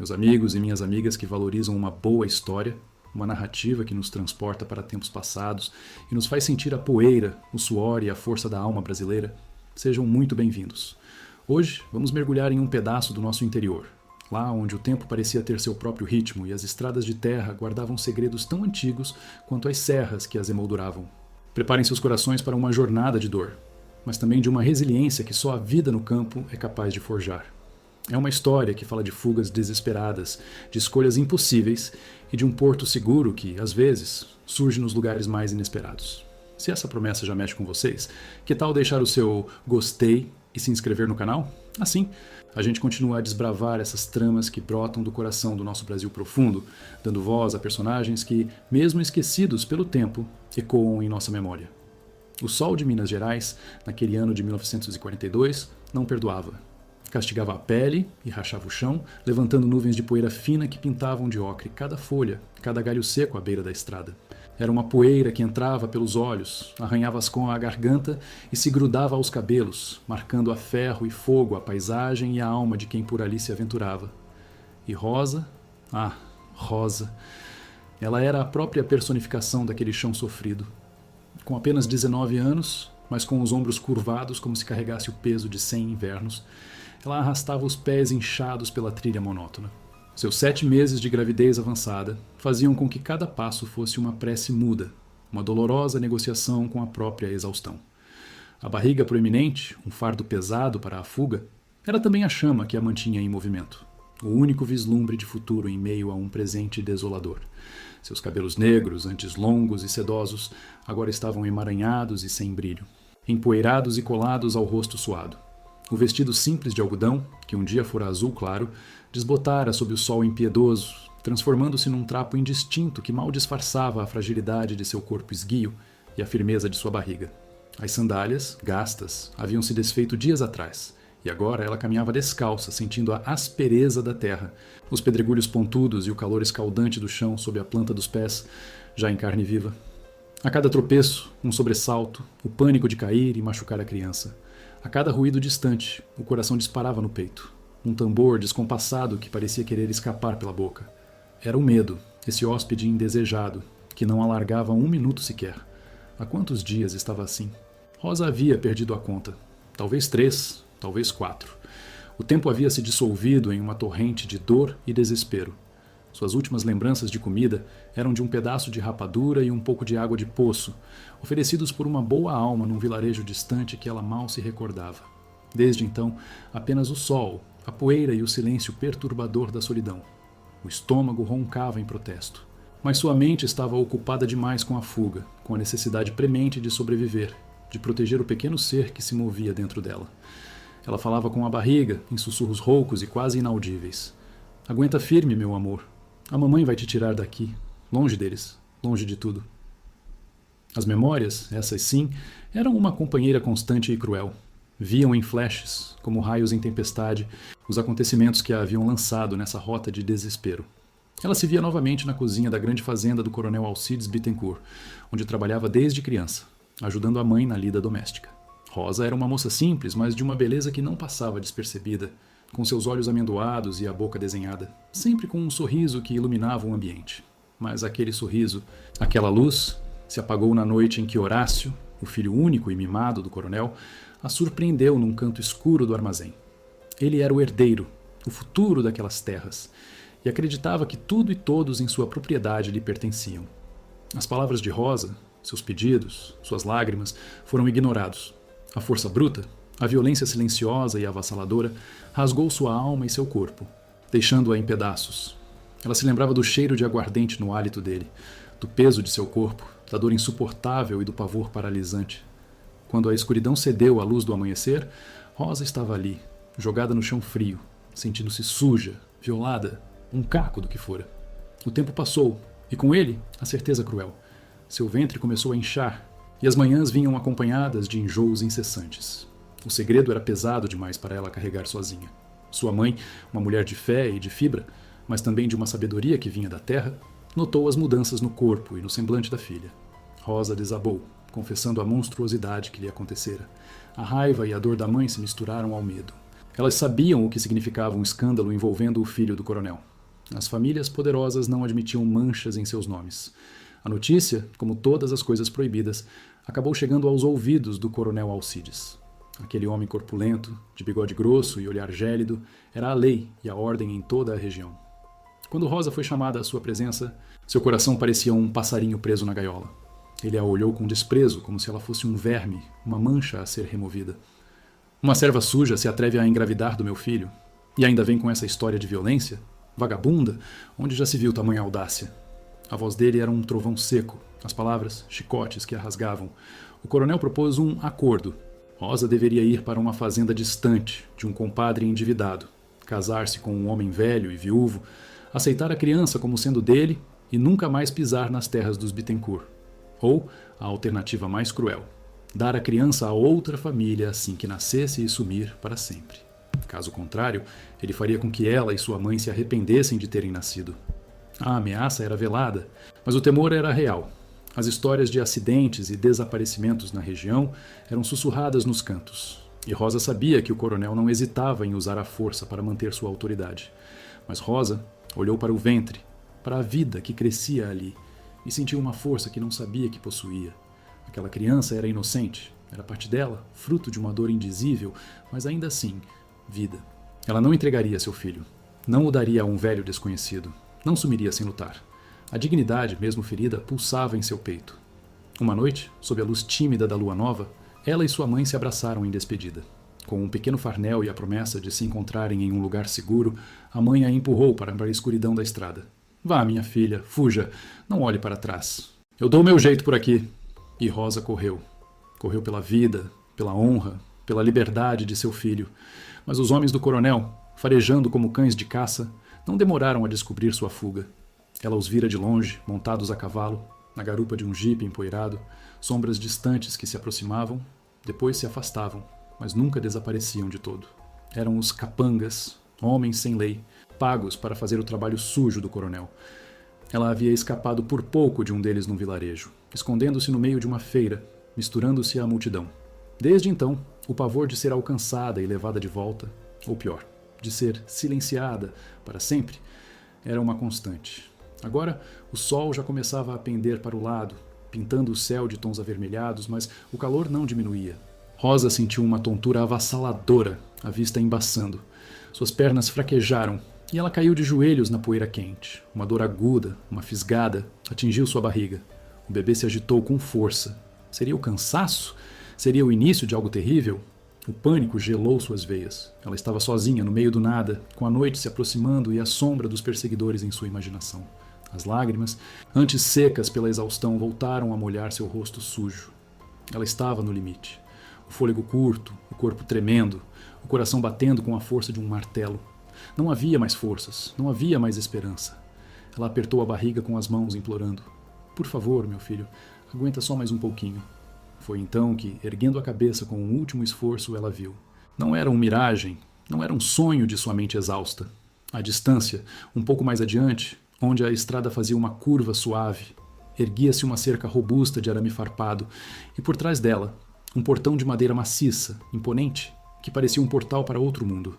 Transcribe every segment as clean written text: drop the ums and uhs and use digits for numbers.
Meus amigos e minhas amigas que valorizam uma boa história, uma narrativa que nos transporta para tempos passados e nos faz sentir a poeira, o suor e a força da alma brasileira, sejam muito bem-vindos. Hoje vamos mergulhar em um pedaço do nosso interior, lá onde o tempo parecia ter seu próprio ritmo e as estradas de terra guardavam segredos tão antigos quanto as serras que as emolduravam. Preparem seus corações para uma jornada de dor, mas também de uma resiliência que só a vida no campo é capaz de forjar. É uma história que fala de fugas desesperadas, de escolhas impossíveis e de um porto seguro que, às vezes, surge nos lugares mais inesperados. Se essa promessa já mexe com vocês, que tal deixar o seu gostei e se inscrever no canal? Assim, a gente continua a desbravar essas tramas que brotam do coração do nosso Brasil profundo, dando voz a personagens que, mesmo esquecidos pelo tempo, ecoam em nossa memória. O sol de Minas Gerais, naquele ano de 1942, não perdoava. Castigava a pele e rachava o chão, levantando nuvens de poeira fina que pintavam de ocre cada folha, cada galho seco à beira da estrada. Era uma poeira que entrava pelos olhos, arranhava-as com a garganta e se grudava aos cabelos, marcando a ferro e fogo a paisagem e a alma de quem por ali se aventurava. E Rosa? Ah, Rosa! Ela era a própria personificação daquele chão sofrido. Com apenas 19 anos, mas com os ombros curvados como se carregasse o peso de 100 invernos, ela arrastava os pés inchados pela trilha monótona. Seus 7 meses de gravidez avançada faziam com que cada passo fosse uma prece muda, uma dolorosa negociação com a própria exaustão. A barriga proeminente, um fardo pesado para a fuga, era também a chama que a mantinha em movimento, o único vislumbre de futuro em meio a um presente desolador. Seus cabelos negros, antes longos e sedosos, agora estavam emaranhados e sem brilho, empoeirados e colados ao rosto suado. O vestido simples de algodão, que um dia fora azul claro, desbotara sob o sol impiedoso, transformando-se num trapo indistinto que mal disfarçava a fragilidade de seu corpo esguio e a firmeza de sua barriga. As sandálias, gastas, haviam se desfeito dias atrás, e agora ela caminhava descalça, sentindo a aspereza da terra, os pedregulhos pontudos e o calor escaldante do chão sob a planta dos pés, já em carne viva. A cada tropeço, um sobressalto, o pânico de cair e machucar a criança. A cada ruído distante, o coração disparava no peito. Um tambor descompassado que parecia querer escapar pela boca. Era o medo, esse hóspede indesejado, que não alargava um minuto sequer. Há quantos dias estava assim? Rosa havia perdido a conta. Talvez 3, talvez 4. O tempo havia se dissolvido em uma torrente de dor e desespero. Suas últimas lembranças de comida eram de um pedaço de rapadura e um pouco de água de poço, oferecidos por uma boa alma num vilarejo distante que ela mal se recordava. Desde então, apenas o sol, a poeira e o silêncio perturbador da solidão. O estômago roncava em protesto. Mas sua mente estava ocupada demais com a fuga, com a necessidade premente de sobreviver, de proteger o pequeno ser que se movia dentro dela. Ela falava com a barriga, em sussurros roucos e quase inaudíveis. "Aguenta firme, meu amor. A mamãe vai te tirar daqui, longe deles, longe de tudo." As memórias, essas sim, eram uma companheira constante e cruel. Viam em flashes, como raios em tempestade, os acontecimentos que a haviam lançado nessa rota de desespero. Ela se via novamente na cozinha da grande fazenda do coronel Alcides Bittencourt, onde trabalhava desde criança, ajudando a mãe na lida doméstica. Rosa era uma moça simples, mas de uma beleza que não passava despercebida, com seus olhos amendoados e a boca desenhada, sempre com um sorriso que iluminava o ambiente. Mas aquele sorriso, aquela luz, se apagou na noite em que Horácio, o filho único e mimado do coronel, a surpreendeu num canto escuro do armazém. Ele era o herdeiro, o futuro daquelas terras, e acreditava que tudo e todos em sua propriedade lhe pertenciam. As palavras de Rosa, seus pedidos, suas lágrimas, foram ignorados. A força bruta, a violência silenciosa e avassaladora, rasgou sua alma e seu corpo, deixando-a em pedaços. Ela se lembrava do cheiro de aguardente no hálito dele, do peso de seu corpo, da dor insuportável e do pavor paralisante. Quando a escuridão cedeu à luz do amanhecer, Rosa estava ali, jogada no chão frio, sentindo-se suja, violada, um caco do que fora. O tempo passou, e com ele, a certeza cruel. Seu ventre começou a inchar, e as manhãs vinham acompanhadas de enjoos incessantes. O segredo era pesado demais para ela carregar sozinha. Sua mãe, uma mulher de fé e de fibra, mas também de uma sabedoria que vinha da terra, notou as mudanças no corpo e no semblante da filha. Rosa desabou, confessando a monstruosidade que lhe acontecera. A raiva e a dor da mãe se misturaram ao medo. Elas sabiam o que significava um escândalo envolvendo o filho do coronel. As famílias poderosas não admitiam manchas em seus nomes. A notícia, como todas as coisas proibidas, acabou chegando aos ouvidos do coronel Alcides. Aquele homem corpulento, de bigode grosso e olhar gélido, era a lei e a ordem em toda a região. Quando Rosa foi chamada à sua presença, seu coração parecia um passarinho preso na gaiola. Ele a olhou com desprezo, como se ela fosse um verme, uma mancha a ser removida. Uma serva suja se atreve a engravidar do meu filho? E ainda vem com essa história de violência? Vagabunda? Onde já se viu tamanha audácia? A voz dele era um trovão seco, as palavras, chicotes que a rasgavam. O coronel propôs um acordo. Rosa deveria ir para uma fazenda distante, de um compadre endividado, casar-se com um homem velho e viúvo, aceitar a criança como sendo dele e nunca mais pisar nas terras dos Bittencourt. Ou, a alternativa mais cruel, dar a criança a outra família assim que nascesse e sumir para sempre. Caso contrário, ele faria com que ela e sua mãe se arrependessem de terem nascido. A ameaça era velada, mas o temor era real. As histórias de acidentes e desaparecimentos na região eram sussurradas nos cantos, e Rosa sabia que o coronel não hesitava em usar a força para manter sua autoridade. Mas Rosa olhou para o ventre, para a vida que crescia ali, e sentiu uma força que não sabia que possuía. Aquela criança era inocente, era parte dela, fruto de uma dor indizível, mas ainda assim, vida. Ela não entregaria seu filho, não o daria a um velho desconhecido, não sumiria sem lutar. A dignidade, mesmo ferida, pulsava em seu peito. Uma noite, sob a luz tímida da lua nova, ela e sua mãe se abraçaram em despedida. Com um pequeno farnel e a promessa de se encontrarem em um lugar seguro, a mãe a empurrou para a escuridão da estrada. Vá, minha filha, fuja, não olhe para trás. Eu dou o meu jeito por aqui. E Rosa correu. Correu pela vida, pela honra, pela liberdade de seu filho. Mas os homens do coronel, farejando como cães de caça, não demoraram a descobrir sua fuga. Ela os vira de longe, montados a cavalo, na garupa de um jipe empoeirado, sombras distantes que se aproximavam, depois se afastavam, mas nunca desapareciam de todo. Eram os capangas, homens sem lei, pagos para fazer o trabalho sujo do coronel. Ela havia escapado por pouco de um deles num vilarejo, escondendo-se no meio de uma feira, misturando-se à multidão. Desde então, o pavor de ser alcançada e levada de volta, ou pior, de ser silenciada para sempre, era uma constante. Agora, o sol já começava a pender para o lado, pintando o céu de tons avermelhados, mas o calor não diminuía. Rosa sentiu uma tontura avassaladora, a vista embaçando. Suas pernas fraquejaram e ela caiu de joelhos na poeira quente. Uma dor aguda, uma fisgada, atingiu sua barriga. O bebê se agitou com força. Seria o cansaço? Seria o início de algo terrível? O pânico gelou suas veias. Ela estava sozinha, no meio do nada, com a noite se aproximando e a sombra dos perseguidores em sua imaginação. As lágrimas, antes secas pela exaustão, voltaram a molhar seu rosto sujo. Ela estava no limite. O fôlego curto, o corpo tremendo, o coração batendo com a força de um martelo. Não havia mais forças, não havia mais esperança. Ela apertou a barriga com as mãos, implorando. Por favor, meu filho, aguenta só mais um pouquinho. Foi então que, erguendo a cabeça com um último esforço, ela viu. Não era uma miragem, não era um sonho de sua mente exausta. À distância, um pouco mais adiante, onde a estrada fazia uma curva suave, erguia-se uma cerca robusta de arame farpado, e por trás dela, um portão de madeira maciça, imponente, que parecia um portal para outro mundo.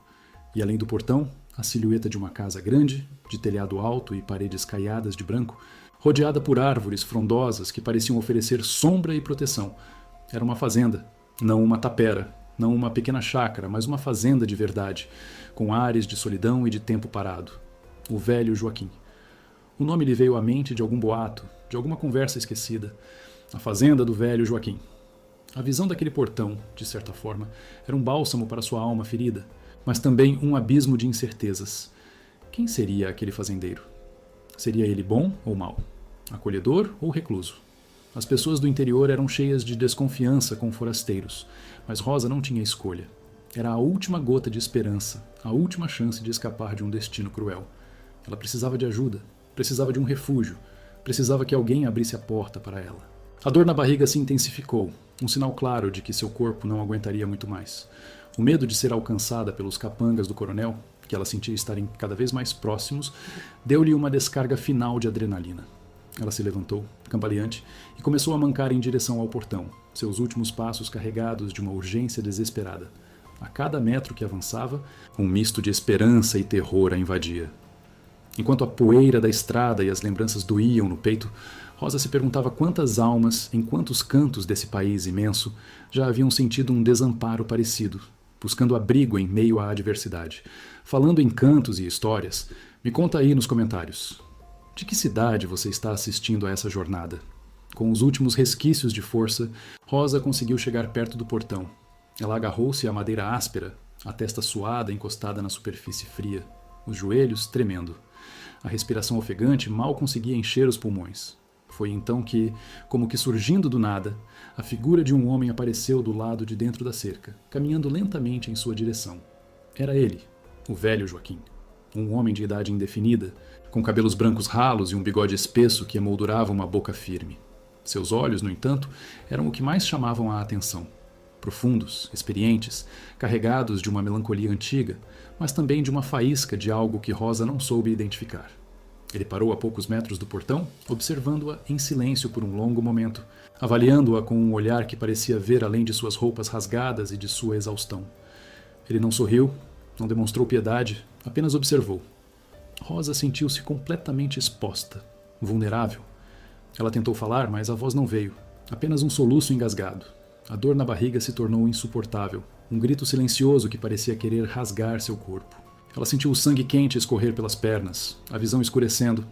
E além do portão, a silhueta de uma casa grande, de telhado alto e paredes caiadas de branco, rodeada por árvores frondosas que pareciam oferecer sombra e proteção. Era uma fazenda, não uma tapera, não uma pequena chácara, mas uma fazenda de verdade, com ares de solidão e de tempo parado. O velho Joaquim. O nome lhe veio à mente de algum boato, de alguma conversa esquecida. A fazenda do velho Joaquim. A visão daquele portão, de certa forma, era um bálsamo para sua alma ferida, mas também um abismo de incertezas. Quem seria aquele fazendeiro? Seria ele bom ou mau? Acolhedor ou recluso? As pessoas do interior eram cheias de desconfiança com forasteiros, mas Rosa não tinha escolha. Era a última gota de esperança, a última chance de escapar de um destino cruel. Ela precisava de ajuda, precisava de um refúgio, precisava que alguém abrisse a porta para ela. A dor na barriga se intensificou, um sinal claro de que seu corpo não aguentaria muito mais. O medo de ser alcançada pelos capangas do coronel, que ela sentia estarem cada vez mais próximos, deu-lhe uma descarga final de adrenalina. Ela se levantou, cambaleante, e começou a mancar em direção ao portão, seus últimos passos carregados de uma urgência desesperada. A cada metro que avançava, um misto de esperança e terror a invadia. Enquanto a poeira da estrada e as lembranças doíam no peito, Rosa se perguntava quantas almas, em quantos cantos desse país imenso, já haviam sentido um desamparo parecido, buscando abrigo em meio à adversidade. Falando em cantos e histórias, me conta aí nos comentários. De que cidade você está assistindo a essa jornada? Com os últimos resquícios de força, Rosa conseguiu chegar perto do portão. Ela agarrou-se à madeira áspera, a testa suada encostada na superfície fria, os joelhos tremendo. A respiração ofegante mal conseguia encher os pulmões. Foi então que, como que surgindo do nada, a figura de um homem apareceu do lado de dentro da cerca, caminhando lentamente em sua direção. Era ele, o velho Joaquim. Um homem de idade indefinida, com cabelos brancos ralos e um bigode espesso que emoldurava uma boca firme. Seus olhos, no entanto, eram o que mais chamavam a atenção. Profundos, experientes, carregados de uma melancolia antiga, mas também de uma faísca de algo que Rosa não soube identificar. Ele parou a poucos metros do portão, observando-a em silêncio por um longo momento, avaliando-a com um olhar que parecia ver além de suas roupas rasgadas e de sua exaustão. Ele não sorriu, não demonstrou piedade, apenas observou. Rosa sentiu-se completamente exposta, vulnerável. Ela tentou falar, mas a voz não veio, apenas um soluço engasgado. A dor na barriga se tornou insuportável, um grito silencioso que parecia querer rasgar seu corpo. Ela sentiu o sangue quente escorrer pelas pernas, a visão escurecendo,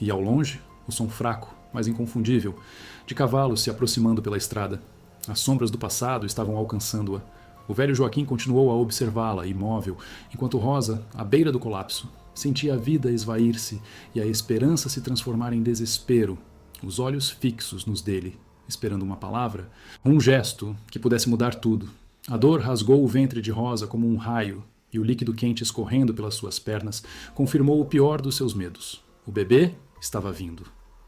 e ao longe, o som fraco, mas inconfundível, de cavalos se aproximando pela estrada. As sombras do passado estavam alcançando-a. O velho Joaquim continuou a observá-la, imóvel, enquanto Rosa, à beira do colapso, sentia a vida esvair-se e a esperança se transformar em desespero, os olhos fixos nos dele, esperando uma palavra, um gesto que pudesse mudar tudo. A dor rasgou o ventre de Rosa como um raio, e o líquido quente escorrendo pelas suas pernas confirmou o pior dos seus medos. O bebê estava vindo.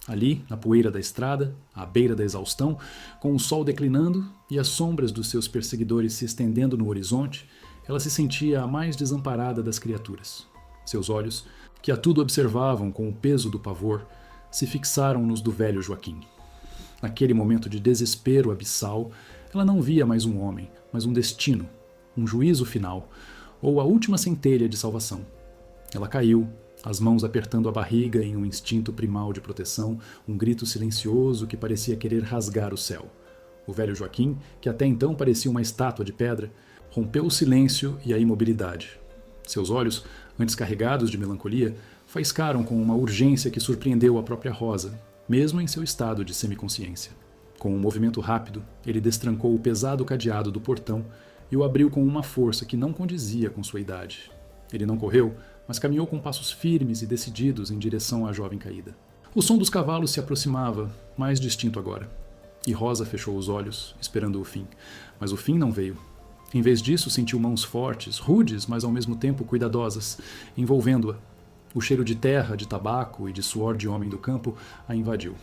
Ali, na poeira da estrada, à beira da exaustão, com o sol declinando e as sombras dos seus perseguidores se estendendo no horizonte, ela se sentia a mais desamparada das criaturas. Seus olhos, que a tudo observavam com o peso do pavor, se fixaram nos do velho Joaquim. Naquele momento de desespero abissal, ela não via mais um homem, mas um destino, um juízo final, ou a última centelha de salvação. Ela caiu, as mãos apertando a barriga em um instinto primal de proteção, um grito silencioso que parecia querer rasgar o céu. O velho Joaquim, que até então parecia uma estátua de pedra, rompeu o silêncio e a imobilidade. Seus olhos, antes carregados de melancolia, faiscaram com uma urgência que surpreendeu a própria Rosa, mesmo em seu estado de semiconsciência. Com um movimento rápido, ele destrancou o pesado cadeado do portão e o abriu com uma força que não condizia com sua idade. Ele não correu, mas caminhou com passos firmes e decididos em direção à jovem caída. O som dos cavalos se aproximava, mais distinto agora. E Rosa fechou os olhos, esperando o fim. Mas o fim não veio. Em vez disso, sentiu mãos fortes, rudes, mas ao mesmo tempo cuidadosas, envolvendo-a. O cheiro de terra, de tabaco e de suor de homem do campo a invadiu.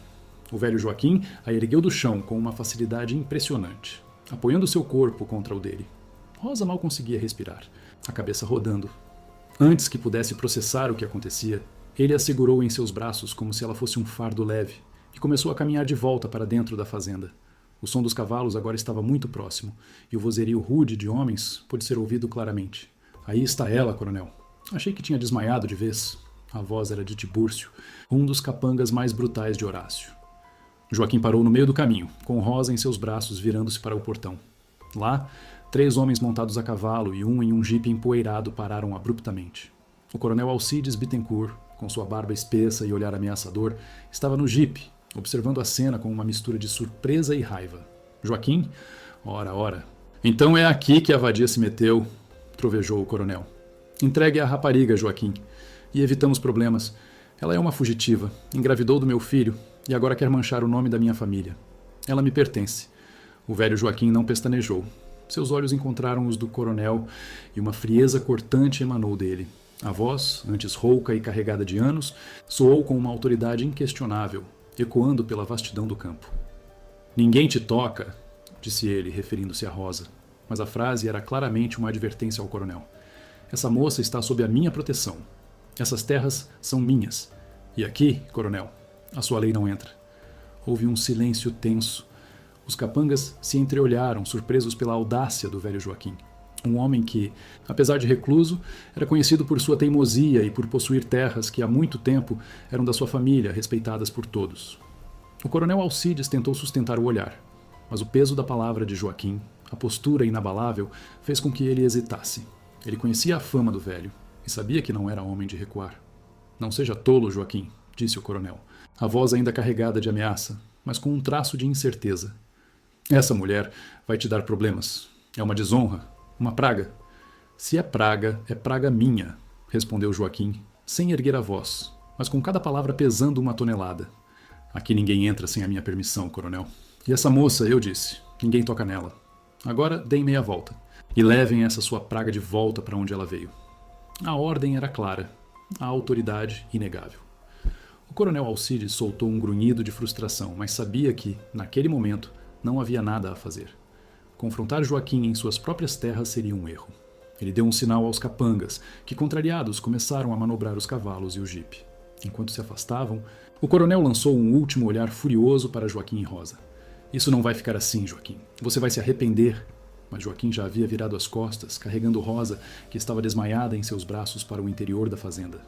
O velho Joaquim a ergueu do chão com uma facilidade impressionante, apoiando seu corpo contra o dele. Rosa mal conseguia respirar, a cabeça rodando. Antes que pudesse processar o que acontecia, ele a segurou em seus braços como se ela fosse um fardo leve e começou a caminhar de volta para dentro da fazenda. O som dos cavalos agora estava muito próximo e o vozerio rude de homens pôde ser ouvido claramente. Aí está ela, coronel. Achei que tinha desmaiado de vez. A voz era de Tibúrcio, um dos capangas mais brutais de Horácio. Joaquim parou no meio do caminho, com Rosa em seus braços virando-se para o portão. Lá, 3 homens montados a cavalo e um em um jipe empoeirado pararam abruptamente. O coronel Alcides Bittencourt, com sua barba espessa e olhar ameaçador, estava no jipe, observando a cena com uma mistura de surpresa e raiva. Joaquim? Ora. Então é aqui que a vadia se meteu, trovejou o coronel. Entregue a rapariga, Joaquim, e evitamos problemas. Ela é uma fugitiva, engravidou do meu filho e agora quer manchar o nome da minha família. Ela me pertence. O velho Joaquim não pestanejou. Seus olhos encontraram os do coronel e uma frieza cortante emanou dele. A voz, antes rouca e carregada de anos, soou com uma autoridade inquestionável, ecoando pela vastidão do campo. Ninguém te toca, disse ele, referindo-se a Rosa, mas a frase era claramente uma advertência ao coronel. Essa moça está sob a minha proteção. Essas terras são minhas. E aqui, coronel, a sua lei não entra. Houve um silêncio tenso. Os capangas se entreolharam, surpresos pela audácia do velho Joaquim. Um homem que, apesar de recluso, era conhecido por sua teimosia e por possuir terras que há muito tempo eram da sua família, respeitadas por todos. O coronel Alcides tentou sustentar o olhar, mas o peso da palavra de Joaquim, a postura inabalável, fez com que ele hesitasse. Ele conhecia a fama do velho e sabia que não era homem de recuar. Não seja tolo, Joaquim, disse o coronel, a voz ainda carregada de ameaça, mas com um traço de incerteza. Essa mulher vai te dar problemas. É uma desonra, uma praga. Se é praga minha, respondeu Joaquim, sem erguer a voz, mas com cada palavra pesando uma tonelada. Aqui ninguém entra sem a minha permissão, coronel. E essa moça, eu disse, ninguém toca nela. Agora deem meia volta e levem essa sua praga de volta para onde ela veio. A ordem era clara, a autoridade inegável. O coronel Alcides soltou um grunhido de frustração, mas sabia que, naquele momento, não havia nada a fazer. Confrontar Joaquim em suas próprias terras seria um erro. Ele deu um sinal aos capangas, que, contrariados, começaram a manobrar os cavalos e o jipe. Enquanto se afastavam, o coronel lançou um último olhar furioso para Joaquim e Rosa. Isso não vai ficar assim, Joaquim. Você vai se arrepender. Mas Joaquim já havia virado as costas, carregando Rosa, que estava desmaiada em seus braços para o interior da fazenda.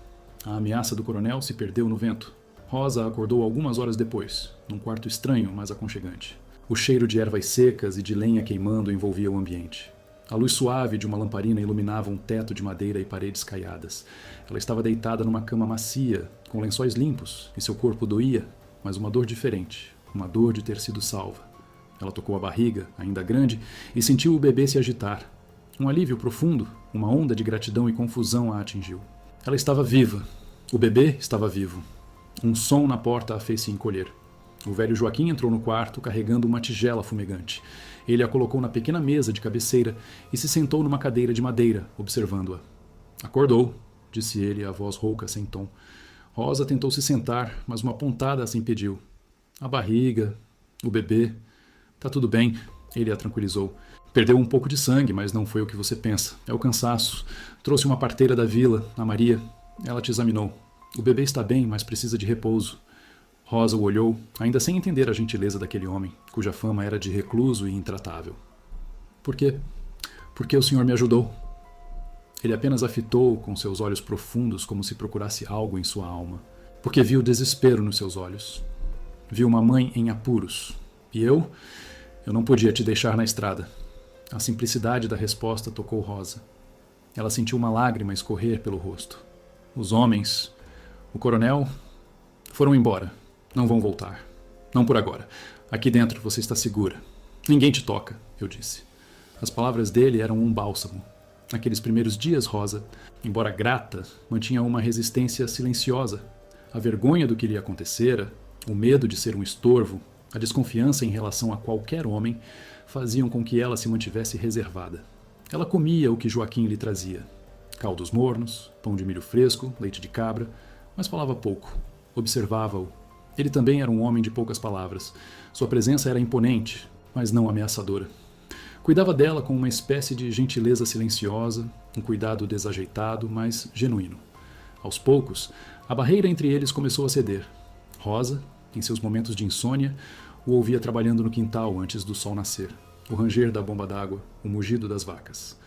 A ameaça do coronel se perdeu no vento. Rosa acordou algumas horas depois, num quarto estranho, mas aconchegante. O cheiro de ervas secas e de lenha queimando envolvia o ambiente. A luz suave de uma lamparina iluminava um teto de madeira e paredes caiadas. Ela estava deitada numa cama macia, com lençóis limpos, e seu corpo doía, mas uma dor diferente, uma dor de ter sido salva. Ela tocou a barriga, ainda grande, e sentiu o bebê se agitar. Um alívio profundo, uma onda de gratidão e confusão a atingiu. Ela estava viva. O bebê estava vivo. Um som na porta a fez se encolher. O velho Joaquim entrou no quarto carregando uma tigela fumegante. Ele a colocou na pequena mesa de cabeceira e se sentou numa cadeira de madeira, observando-a. Acordou, disse ele, a voz rouca sem tom. Rosa tentou se sentar, mas uma pontada as impediu. A barriga, o bebê... Tá tudo bem, ele a tranquilizou. Perdeu um pouco de sangue, mas não foi o que você pensa. É o cansaço. Trouxe uma parteira da vila, a Maria. Ela te examinou. O bebê está bem, mas precisa de repouso. Rosa o olhou, ainda sem entender a gentileza daquele homem, cuja fama era de recluso e intratável. Por quê? Porque o senhor me ajudou. Ele apenas a fitou com seus olhos profundos como se procurasse algo em sua alma. Porque viu desespero nos seus olhos. Viu uma mãe em apuros. E eu não podia te deixar na estrada. A simplicidade da resposta tocou Rosa. Ela sentiu uma lágrima escorrer pelo rosto. Os homens, o coronel, foram embora. Não vão voltar. Não por agora. Aqui dentro você está segura. Ninguém te toca, eu disse. As palavras dele eram um bálsamo. Naqueles primeiros dias, Rosa, embora grata, mantinha uma resistência silenciosa. A vergonha do que lhe acontecera, o medo de ser um estorvo, a desconfiança em relação a qualquer homem faziam com que ela se mantivesse reservada. Ela comia o que Joaquim lhe trazia. Caldos mornos, pão de milho fresco, leite de cabra, mas falava pouco. Observava-o. Ele também era um homem de poucas palavras. Sua presença era imponente, mas não ameaçadora. Cuidava dela com uma espécie de gentileza silenciosa, um cuidado desajeitado, mas genuíno. Aos poucos, a barreira entre eles começou a ceder. Rosa, em seus momentos de insônia, o ouvia trabalhando no quintal antes do sol nascer, o ranger da bomba d'água, o mugido das vacas.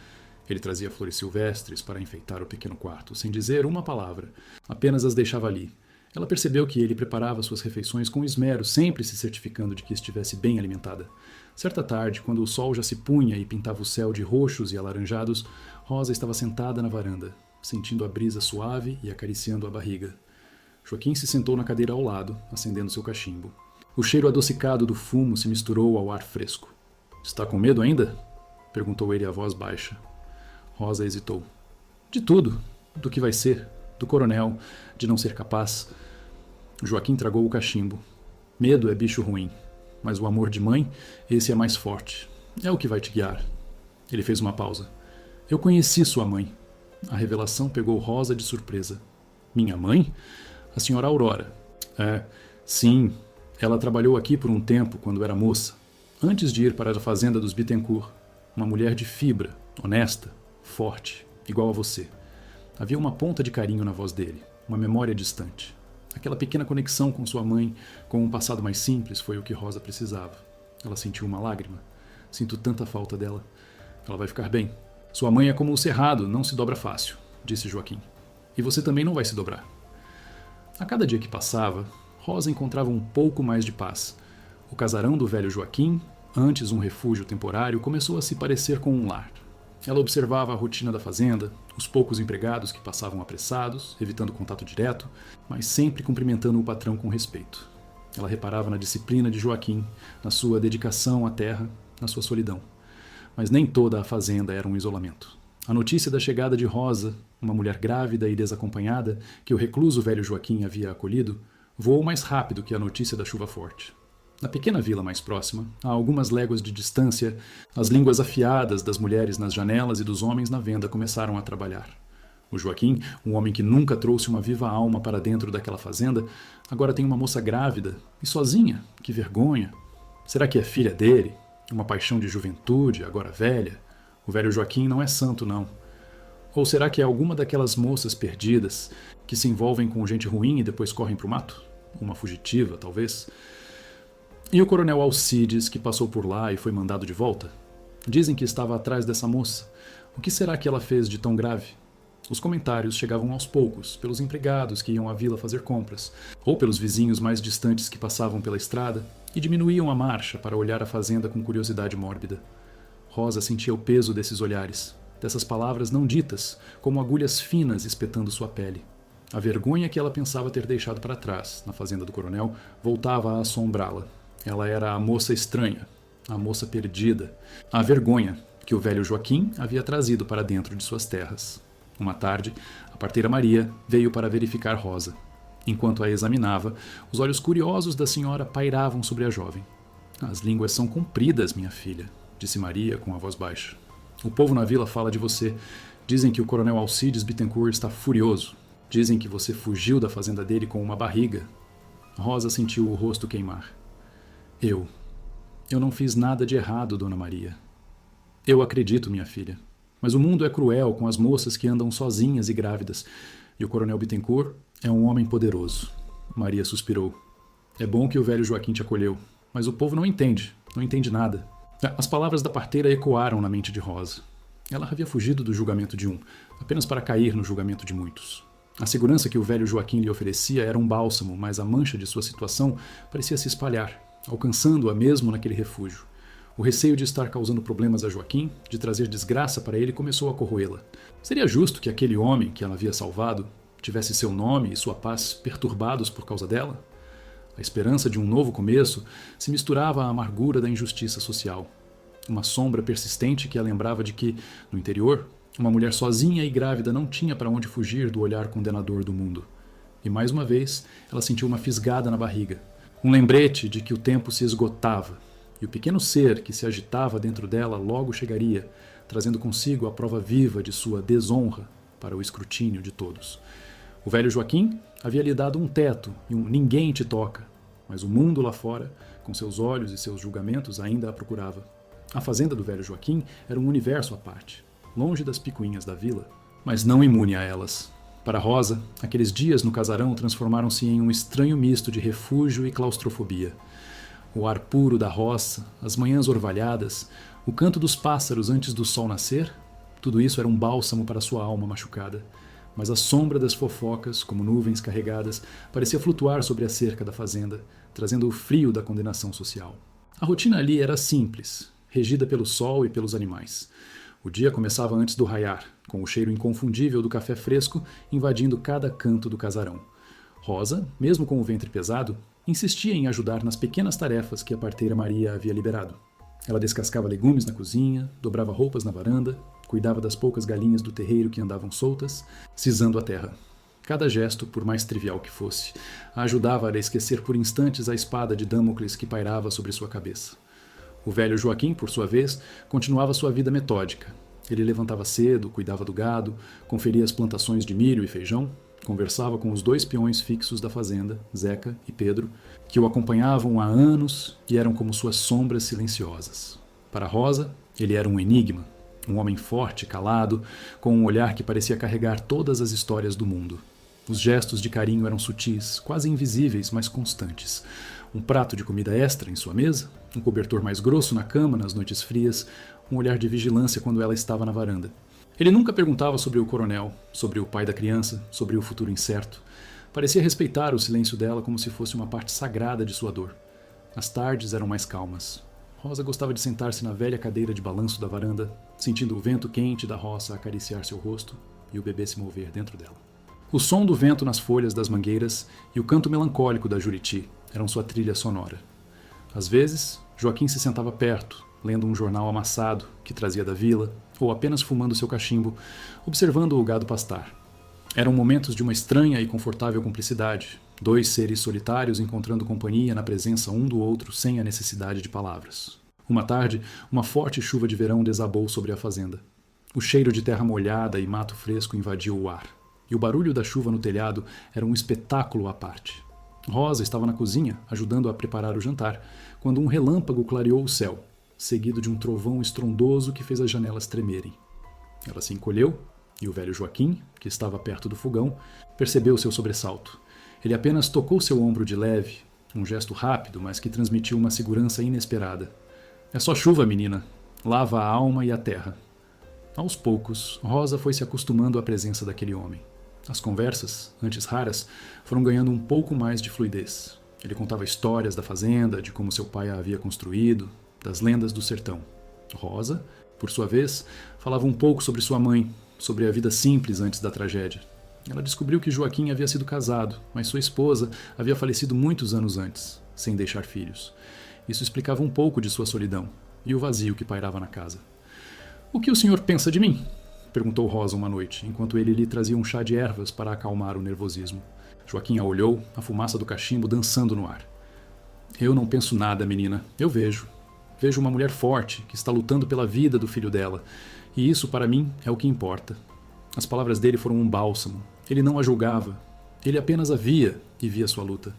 Ele trazia flores silvestres para enfeitar o pequeno quarto, sem dizer uma palavra, apenas as deixava ali. Ela percebeu que ele preparava suas refeições com esmero, sempre se certificando de que estivesse bem alimentada. Certa tarde, quando o sol já se punha e pintava o céu de roxos e alaranjados, Rosa estava sentada na varanda, sentindo a brisa suave e acariciando a barriga. Joaquim se sentou na cadeira ao lado, acendendo seu cachimbo. O cheiro adocicado do fumo se misturou ao ar fresco. Está com medo ainda? Perguntou ele a voz baixa. Rosa hesitou. De tudo. Do que vai ser. Do coronel. De não ser capaz. Joaquim tragou o cachimbo. Medo é bicho ruim. Mas o amor de mãe, esse é mais forte. É o que vai te guiar. Ele fez uma pausa. Eu conheci sua mãe. A revelação pegou Rosa de surpresa. Minha mãe? A senhora Aurora. Sim, ela trabalhou aqui por um tempo quando era moça, antes de ir para a fazenda dos Bittencourt. Uma mulher de fibra, honesta, forte, igual a você. Havia uma ponta de carinho na voz dele, uma memória distante. Aquela pequena conexão com sua mãe, com um passado mais simples, foi o que Rosa precisava. Ela sentiu uma lágrima. Sinto tanta falta dela. Ela vai ficar bem. Sua mãe é como o cerrado, não se dobra fácil, disse Joaquim. E você também não vai se dobrar. A cada dia que passava, Rosa encontrava um pouco mais de paz. O casarão do velho Joaquim, antes um refúgio temporário, começou a se parecer com um lar. Ela observava a rotina da fazenda, os poucos empregados que passavam apressados, evitando contato direto, mas sempre cumprimentando o patrão com respeito. Ela reparava na disciplina de Joaquim, na sua dedicação à terra, na sua solidão. Mas nem toda a fazenda era um isolamento. A notícia da chegada de Rosa, uma mulher grávida e desacompanhada, que o recluso velho Joaquim havia acolhido, voou mais rápido que a notícia da chuva forte. Na pequena vila mais próxima, a algumas léguas de distância, as línguas afiadas das mulheres nas janelas e dos homens na venda começaram a trabalhar. O Joaquim, um homem que nunca trouxe uma viva alma para dentro daquela fazenda, agora tem uma moça grávida e sozinha. Que vergonha! Será que é filha dele? Uma paixão de juventude, agora velha? O velho Joaquim não é santo, não. Ou será que é alguma daquelas moças perdidas que se envolvem com gente ruim e depois correm para o mato? Uma fugitiva, talvez? E o coronel Alcides, que passou por lá e foi mandado de volta? Dizem que estava atrás dessa moça. O que será que ela fez de tão grave? Os comentários chegavam aos poucos, pelos empregados que iam à vila fazer compras, ou pelos vizinhos mais distantes que passavam pela estrada, e diminuíam a marcha para olhar a fazenda com curiosidade mórbida. Rosa sentia o peso desses olhares, dessas palavras não ditas, como agulhas finas espetando sua pele. A vergonha que ela pensava ter deixado para trás, na fazenda do coronel, voltava a assombrá-la. Ela era a moça estranha, a moça perdida, a vergonha que o velho Joaquim havia trazido para dentro de suas terras. Uma tarde, a parteira Maria veio para verificar Rosa. Enquanto a examinava, os olhos curiosos da senhora pairavam sobre a jovem. As línguas são compridas, minha filha, disse Maria com a voz baixa. O povo na vila fala de você. Dizem que o coronel Alcides Bittencourt está furioso. Dizem que você fugiu da fazenda dele com uma barriga. Rosa sentiu o rosto queimar. Eu não fiz nada de errado, Dona Maria. Eu acredito, minha filha. Mas o mundo é cruel com as moças que andam sozinhas e grávidas. E o coronel Bittencourt é um homem poderoso. Maria suspirou. É bom que o velho Joaquim te acolheu, mas o povo não entende nada. As palavras da parteira ecoaram na mente de Rosa. Ela havia fugido do julgamento de um, apenas para cair no julgamento de muitos. A segurança que o velho Joaquim lhe oferecia era um bálsamo, mas a mancha de sua situação parecia se espalhar, alcançando-a mesmo naquele refúgio. O receio de estar causando problemas a Joaquim, de trazer desgraça para ele, começou a corroê-la. Seria justo que aquele homem que ela havia salvado tivesse seu nome e sua paz perturbados por causa dela? A esperança de um novo começo se misturava à amargura da injustiça social. Uma sombra persistente que a lembrava de que, no interior, uma mulher sozinha e grávida não tinha para onde fugir do olhar condenador do mundo. E mais uma vez, ela sentiu uma fisgada na barriga. Um lembrete de que o tempo se esgotava. E o pequeno ser que se agitava dentro dela logo chegaria, trazendo consigo a prova viva de sua desonra para o escrutínio de todos. O velho Joaquim havia lhe dado um teto e um ninguém te toca, mas o mundo lá fora, com seus olhos e seus julgamentos, ainda a procurava. A fazenda do velho Joaquim era um universo à parte, longe das picuinhas da vila, mas não imune a elas. Para Rosa, aqueles dias no casarão transformaram-se em um estranho misto de refúgio e claustrofobia. O ar puro da roça, as manhãs orvalhadas, o canto dos pássaros antes do sol nascer, tudo isso era um bálsamo para sua alma machucada. Mas a sombra das fofocas, como nuvens carregadas, parecia flutuar sobre a cerca da fazenda, trazendo o frio da condenação social. A rotina ali era simples, regida pelo sol e pelos animais. O dia começava antes do raiar, com o cheiro inconfundível do café fresco invadindo cada canto do casarão. Rosa, mesmo com o ventre pesado, insistia em ajudar nas pequenas tarefas que a parteira Maria havia liberado. Ela descascava legumes na cozinha, dobrava roupas na varanda, cuidava das poucas galinhas do terreiro que andavam soltas, cisando a terra. Cada gesto, por mais trivial que fosse, a ajudava a esquecer por instantes a espada de Damocles que pairava sobre sua cabeça. O velho Joaquim, por sua vez, continuava sua vida metódica. Ele levantava cedo, cuidava do gado, conferia as plantações de milho e feijão, conversava com os 2 peões fixos da fazenda, Zeca e Pedro, que o acompanhavam há anos e eram como suas sombras silenciosas. Para Rosa, ele era um enigma, um homem forte, calado, com um olhar que parecia carregar todas as histórias do mundo. Os gestos de carinho eram sutis, quase invisíveis, mas constantes. Um prato de comida extra em sua mesa, um cobertor mais grosso na cama nas noites frias, um olhar de vigilância quando ela estava na varanda. Ele nunca perguntava sobre o coronel, sobre o pai da criança, sobre o futuro incerto. Parecia respeitar o silêncio dela como se fosse uma parte sagrada de sua dor. As tardes eram mais calmas. Rosa gostava de sentar-se na velha cadeira de balanço da varanda, sentindo o vento quente da roça acariciar seu rosto e o bebê se mover dentro dela. O som do vento nas folhas das mangueiras e o canto melancólico da Juriti eram sua trilha sonora. Às vezes, Joaquim se sentava perto, lendo um jornal amassado que trazia da vila, ou apenas fumando seu cachimbo, observando o gado pastar. Eram momentos de uma estranha e confortável cumplicidade, dois seres solitários encontrando companhia na presença um do outro sem a necessidade de palavras. Uma tarde, uma forte chuva de verão desabou sobre a fazenda. O cheiro de terra molhada e mato fresco invadiu o ar, e o barulho da chuva no telhado era um espetáculo à parte. Rosa estava na cozinha, ajudando a preparar o jantar, quando um relâmpago clareou o céu, seguido de um trovão estrondoso que fez as janelas tremerem. Ela se encolheu, e o velho Joaquim, que estava perto do fogão, percebeu seu sobressalto. Ele apenas tocou seu ombro de leve, um gesto rápido, mas que transmitiu uma segurança inesperada. É só chuva, menina. Lava a alma e a terra. Aos poucos, Rosa foi se acostumando à presença daquele homem. As conversas, antes raras, foram ganhando um pouco mais de fluidez. Ele contava histórias da fazenda, de como seu pai a havia construído, das lendas do sertão. Rosa, por sua vez, falava um pouco sobre sua mãe, sobre a vida simples antes da tragédia. Ela descobriu que Joaquim havia sido casado, mas sua esposa havia falecido muitos anos antes, sem deixar filhos. Isso explicava um pouco de sua solidão e o vazio que pairava na casa. "O que o senhor pensa de mim?" perguntou Rosa uma noite, enquanto ele lhe trazia um chá de ervas para acalmar o nervosismo. Joaquim a olhou, a fumaça do cachimbo dançando no ar. "Eu não penso nada, menina. Eu vejo. Vejo uma mulher forte que está lutando pela vida do filho dela, e isso, para mim, é o que importa." As palavras dele foram um bálsamo. Ele não a julgava. Ele apenas a via e via sua luta.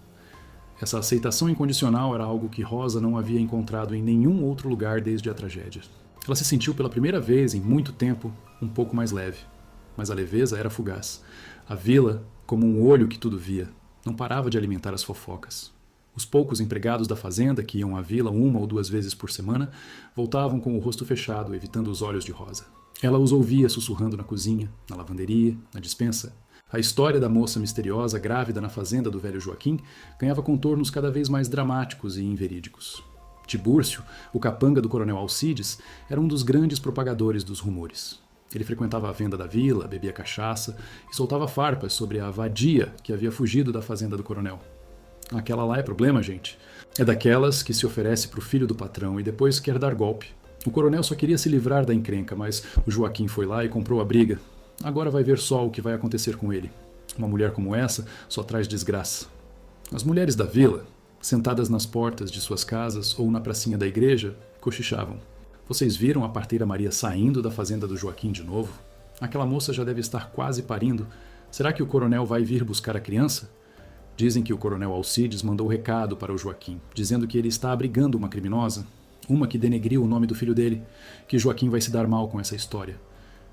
Essa aceitação incondicional era algo que Rosa não havia encontrado em nenhum outro lugar desde a tragédia. Ela se sentiu pela primeira vez em muito tempo um pouco mais leve. Mas a leveza era fugaz. A vila, como um olho que tudo via, não parava de alimentar as fofocas. Os poucos empregados da fazenda, que iam à vila 1 ou 2 vezes por semana, voltavam com o rosto fechado, evitando os olhos de Rosa. Ela os ouvia sussurrando na cozinha, na lavanderia, na despensa. A história da moça misteriosa grávida na fazenda do velho Joaquim ganhava contornos cada vez mais dramáticos e inverídicos. Tibúrcio, o capanga do coronel Alcides, era um dos grandes propagadores dos rumores. Ele frequentava a venda da vila, bebia cachaça e soltava farpas sobre a vadia que havia fugido da fazenda do coronel. "Aquela lá é problema, gente. É daquelas que se oferece para o filho do patrão e depois quer dar golpe. O coronel só queria se livrar da encrenca, mas o Joaquim foi lá e comprou a briga. Agora vai ver só o que vai acontecer com ele. Uma mulher como essa só traz desgraça." As mulheres da vila, sentadas nas portas de suas casas ou na pracinha da igreja, cochichavam. "Vocês viram a parteira Maria saindo da fazenda do Joaquim de novo? Aquela moça já deve estar quase parindo. Será que o coronel vai vir buscar a criança?" Dizem que o coronel Alcides mandou recado para o Joaquim, dizendo que ele está abrigando uma criminosa, uma que denegriu o nome do filho dele, que Joaquim vai se dar mal com essa história.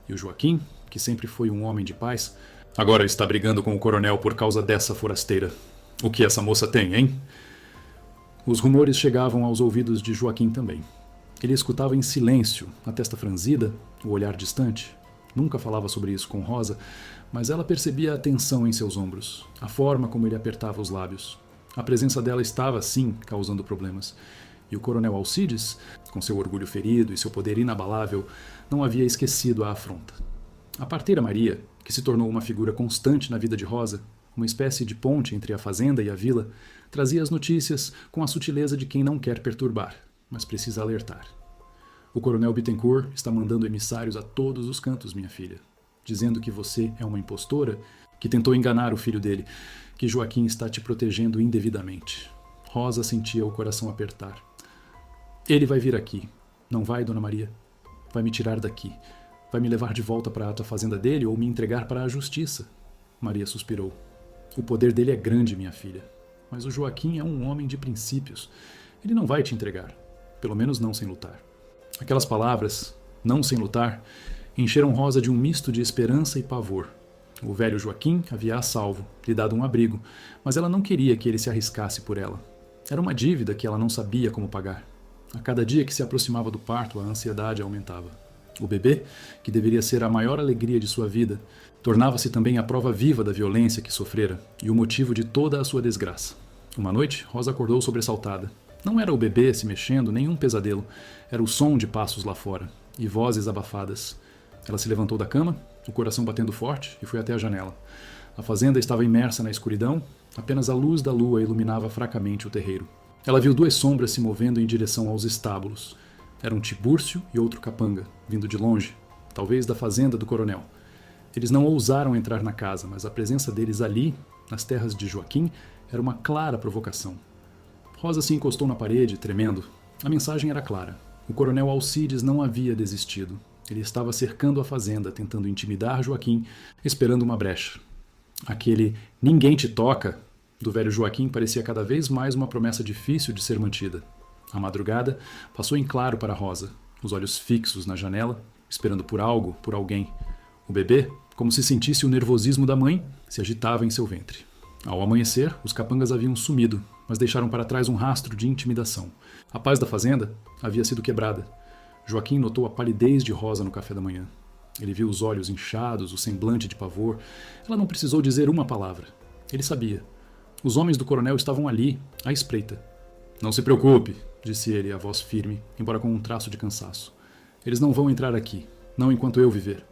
E o Joaquim, que sempre foi um homem de paz, agora está brigando com o coronel por causa dessa forasteira. O que essa moça tem, hein? Os rumores chegavam aos ouvidos de Joaquim também. Ele escutava em silêncio, a testa franzida, o olhar distante. Nunca falava sobre isso com Rosa, mas ela percebia a tensão em seus ombros, a forma como ele apertava os lábios. A presença dela estava, sim, causando problemas. E o coronel Alcides, com seu orgulho ferido e seu poder inabalável, não havia esquecido a afronta. A parteira Maria, que se tornou uma figura constante na vida de Rosa, uma espécie de ponte entre a fazenda e a vila, trazia as notícias com a sutileza de quem não quer perturbar, mas precisa alertar. "O coronel Bittencourt está mandando emissários a todos os cantos, minha filha, dizendo que você é uma impostora, que tentou enganar o filho dele, que Joaquim está te protegendo indevidamente." Rosa sentia o coração apertar. "Ele vai vir aqui, não vai, Dona Maria? Vai me tirar daqui. Vai me levar de volta para a fazenda dele ou me entregar para a justiça." Maria suspirou. "O poder dele é grande, minha filha. Mas o Joaquim é um homem de princípios. Ele não vai te entregar. Pelo menos não sem lutar." Aquelas palavras, "não sem lutar", encheram Rosa de um misto de esperança e pavor. O velho Joaquim havia a salvo, lhe dado um abrigo, mas ela não queria que ele se arriscasse por ela. Era uma dívida que ela não sabia como pagar. A cada dia que se aproximava do parto, a ansiedade aumentava. O bebê, que deveria ser a maior alegria de sua vida, tornava-se também a prova viva da violência que sofrera e o motivo de toda a sua desgraça. Uma noite, Rosa acordou sobressaltada. Não era o bebê se mexendo, nem um pesadelo. Era o som de passos lá fora e vozes abafadas. Ela se levantou da cama, o coração batendo forte, e foi até a janela. A fazenda estava imersa na escuridão, apenas a luz da lua iluminava fracamente o terreiro. Ela viu duas sombras se movendo em direção aos estábulos. Era um Tibúrcio e outro Capanga, vindo de longe, talvez da fazenda do coronel. Eles não ousaram entrar na casa, mas a presença deles ali, nas terras de Joaquim, era uma clara provocação. Rosa se encostou na parede, tremendo. A mensagem era clara. O coronel Alcides não havia desistido. Ele estava cercando a fazenda, tentando intimidar Joaquim, esperando uma brecha. Aquele "ninguém te toca" do velho Joaquim parecia cada vez mais uma promessa difícil de ser mantida. A madrugada passou em claro para Rosa, os olhos fixos na janela, esperando por algo, por alguém. O bebê, como se sentisse o nervosismo da mãe, se agitava em seu ventre. Ao amanhecer, os capangas haviam sumido, mas deixaram para trás um rastro de intimidação. A paz da fazenda havia sido quebrada. Joaquim notou a palidez de Rosa no café da manhã. Ele viu os olhos inchados, o semblante de pavor. Ela não precisou dizer uma palavra. Ele sabia. Os homens do coronel estavam ali, à espreita. "Não se preocupe", disse ele, a voz firme, embora com um traço de cansaço. "Eles não vão entrar aqui, não enquanto eu viver."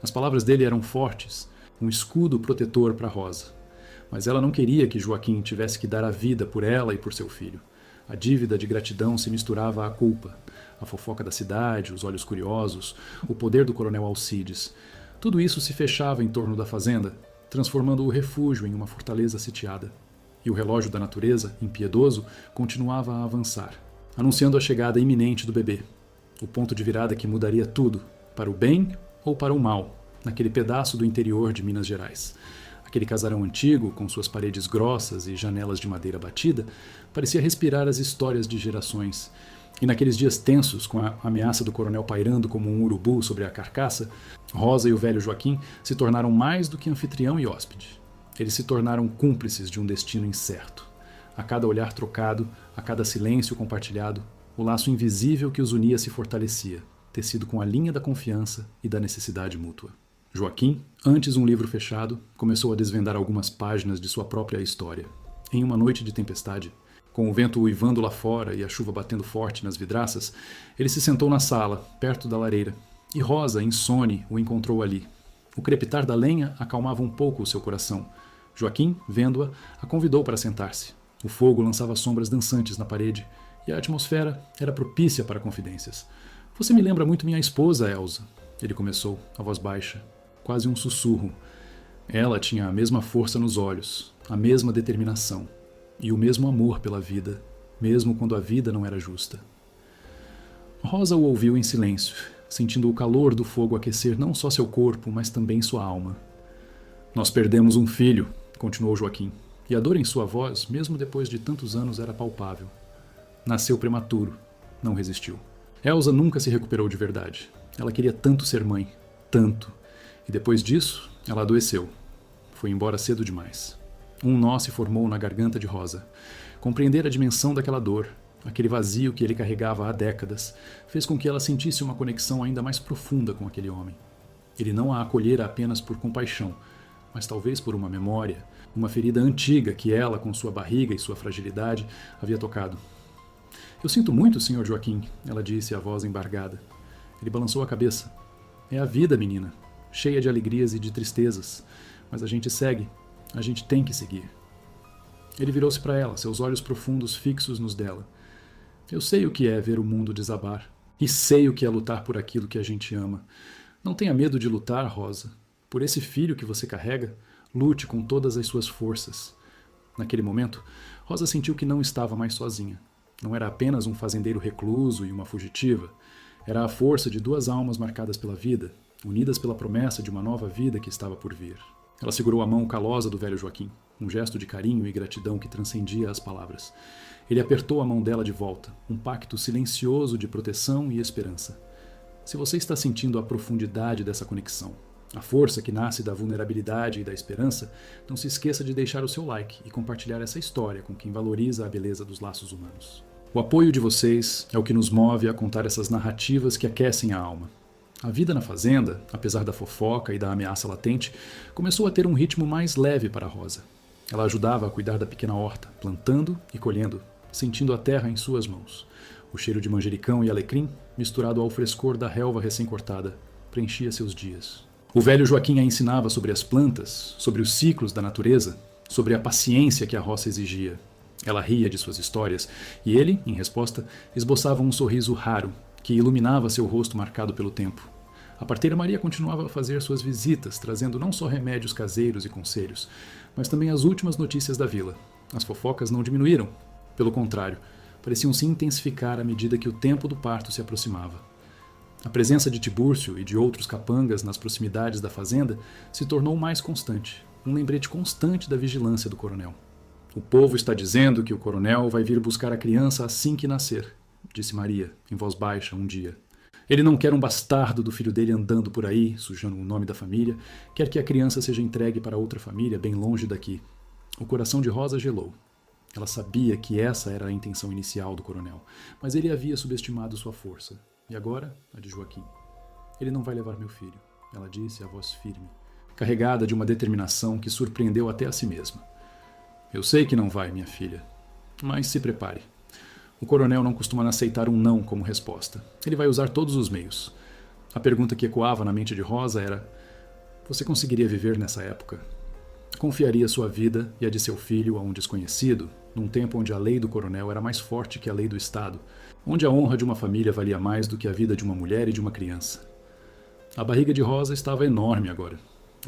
As palavras dele eram fortes, um escudo protetor para Rosa. Mas ela não queria que Joaquim tivesse que dar a vida por ela e por seu filho. A dívida de gratidão se misturava à culpa. A fofoca da cidade, os olhos curiosos, o poder do coronel Alcides. Tudo isso se fechava em torno da fazenda, transformando o refúgio em uma fortaleza sitiada. E o relógio da natureza, impiedoso, continuava a avançar, anunciando a chegada iminente do bebê. O ponto de virada que mudaria tudo, para o bem ou para o mal, naquele pedaço do interior de Minas Gerais. Aquele casarão antigo, com suas paredes grossas e janelas de madeira batida, parecia respirar as histórias de gerações. E naqueles dias tensos, com a ameaça do coronel pairando como um urubu sobre a carcaça, Rosa e o velho Joaquim se tornaram mais do que anfitrião e hóspede. Eles se tornaram cúmplices de um destino incerto. A cada olhar trocado, a cada silêncio compartilhado, o laço invisível que os unia se fortalecia, tecido com a linha da confiança e da necessidade mútua. Joaquim, antes um livro fechado, começou a desvendar algumas páginas de sua própria história. Em uma noite de tempestade, com o vento uivando lá fora e a chuva batendo forte nas vidraças, ele se sentou na sala, perto da lareira, e Rosa, insone, o encontrou ali. O crepitar da lenha acalmava um pouco o seu coração. Joaquim, vendo-a, a convidou para sentar-se. O fogo lançava sombras dançantes na parede, e a atmosfera era propícia para confidências. "Você me lembra muito minha esposa, Elsa", ele começou, a voz baixa, quase um sussurro. Ela tinha a mesma força nos olhos, a mesma determinação e o mesmo amor pela vida, mesmo quando a vida não era justa. Rosa o ouviu em silêncio, sentindo o calor do fogo aquecer não só seu corpo, mas também sua alma. "Nós perdemos um filho", continuou Joaquim, e a dor em sua voz, mesmo depois de tantos anos, era palpável. Nasceu prematuro, não resistiu. Elsa nunca se recuperou de verdade. Ela queria tanto ser mãe, tanto. E depois disso, ela adoeceu. Foi embora cedo demais. Um nó se formou na garganta de Rosa. Compreender a dimensão daquela dor, aquele vazio que ele carregava há décadas, fez com que ela sentisse uma conexão ainda mais profunda com aquele homem. Ele não a acolhera apenas por compaixão, mas talvez por uma memória, uma ferida antiga que ela, com sua barriga e sua fragilidade, havia tocado. "Eu sinto muito, Sr. Joaquim", ela disse, a voz embargada. Ele balançou a cabeça. "É a vida, menina, cheia de alegrias e de tristezas. Mas a gente segue, a gente tem que seguir." Ele virou-se para ela, seus olhos profundos fixos nos dela. "Eu sei o que é ver o mundo desabar. E sei o que é lutar por aquilo que a gente ama. Não tenha medo de lutar, Rosa. Por esse filho que você carrega, lute com todas as suas forças." Naquele momento, Rosa sentiu que não estava mais sozinha. Não era apenas um fazendeiro recluso e uma fugitiva. Era a força de duas almas marcadas pela vida, unidas pela promessa de uma nova vida que estava por vir. Ela segurou a mão calosa do velho Joaquim, um gesto de carinho e gratidão que transcendia as palavras. Ele apertou a mão dela de volta, um pacto silencioso de proteção e esperança. Se você está sentindo a profundidade dessa conexão, a força que nasce da vulnerabilidade e da esperança, não se esqueça de deixar o seu like e compartilhar essa história com quem valoriza a beleza dos laços humanos. O apoio de vocês é o que nos move a contar essas narrativas que aquecem a alma. A vida na fazenda, apesar da fofoca e da ameaça latente, começou a ter um ritmo mais leve para Rosa. Ela ajudava a cuidar da pequena horta, plantando e colhendo, sentindo a terra em suas mãos. O cheiro de manjericão e alecrim, misturado ao frescor da relva recém-cortada, preenchia seus dias. O velho Joaquim a ensinava sobre as plantas, sobre os ciclos da natureza, sobre a paciência que a roça exigia. Ela ria de suas histórias e ele, em resposta, esboçava um sorriso raro que iluminava seu rosto marcado pelo tempo. A parteira Maria continuava a fazer suas visitas, trazendo não só remédios caseiros e conselhos, mas também as últimas notícias da vila. As fofocas não diminuíram. Pelo contrário, pareciam se intensificar à medida que o tempo do parto se aproximava. A presença de Tibúrcio e de outros capangas nas proximidades da fazenda se tornou mais constante, um lembrete constante da vigilância do coronel. O povo está dizendo que o coronel vai vir buscar a criança assim que nascer, disse Maria, em voz baixa, um dia. Ele não quer um bastardo do filho dele andando por aí, sujando o nome da família, quer que a criança seja entregue para outra família bem longe daqui. O coração de Rosa gelou. Ela sabia que essa era a intenção inicial do coronel, mas ele havia subestimado sua força. E agora, a de Joaquim. Ele não vai levar meu filho, ela disse, a voz firme, carregada de uma determinação que surpreendeu até a si mesma. Eu sei que não vai, minha filha, mas se prepare. O coronel não costuma aceitar um não como resposta. Ele vai usar todos os meios. A pergunta que ecoava na mente de Rosa era: você conseguiria viver nessa época? Confiaria sua vida e a de seu filho a um desconhecido, num tempo onde a lei do coronel era mais forte que a lei do Estado, onde a honra de uma família valia mais do que a vida de uma mulher e de uma criança? A barriga de Rosa estava enorme agora.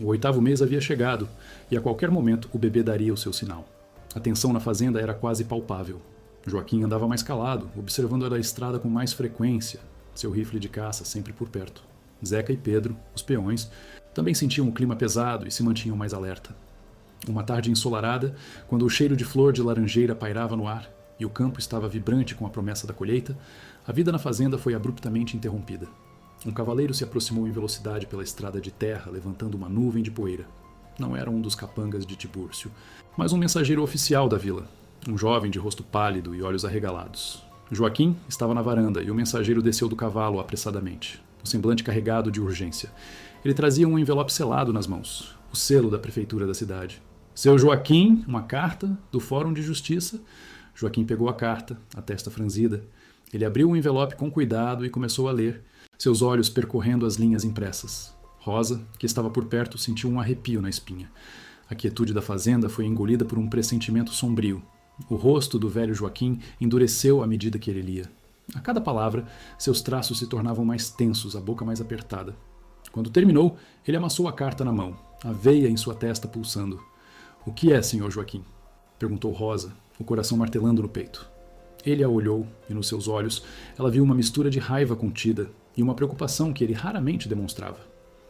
O 8º mês havia chegado, e a qualquer momento o bebê daria o seu sinal. A tensão na fazenda era quase palpável. Joaquim andava mais calado, observando a estrada com mais frequência, seu rifle de caça sempre por perto. Zeca e Pedro, os peões, também sentiam o clima pesado e se mantinham mais alerta. Uma tarde ensolarada, quando o cheiro de flor de laranjeira pairava no ar e o campo estava vibrante com a promessa da colheita, a vida na fazenda foi abruptamente interrompida. Um cavaleiro se aproximou em velocidade pela estrada de terra, levantando uma nuvem de poeira. Não era um dos capangas de Tibúrcio, mas um mensageiro oficial da vila, um jovem de rosto pálido e olhos arregalados. Joaquim estava na varanda e o mensageiro desceu do cavalo apressadamente, o semblante carregado de urgência. Ele trazia um envelope selado nas mãos, o selo da prefeitura da cidade. Seu Joaquim, uma carta do Fórum de Justiça. Joaquim pegou a carta, a testa franzida. Ele abriu o envelope com cuidado e começou a ler, seus olhos percorrendo as linhas impressas. Rosa, que estava por perto, sentiu um arrepio na espinha. A quietude da fazenda foi engolida por um pressentimento sombrio. O rosto do velho Joaquim endureceu à medida que ele lia. A cada palavra, seus traços se tornavam mais tensos, a boca mais apertada. Quando terminou, ele amassou a carta na mão, a veia em sua testa pulsando. O que é, senhor Joaquim? Perguntou Rosa, o coração martelando no peito. Ele a olhou e nos seus olhos ela viu uma mistura de raiva contida e uma preocupação que ele raramente demonstrava.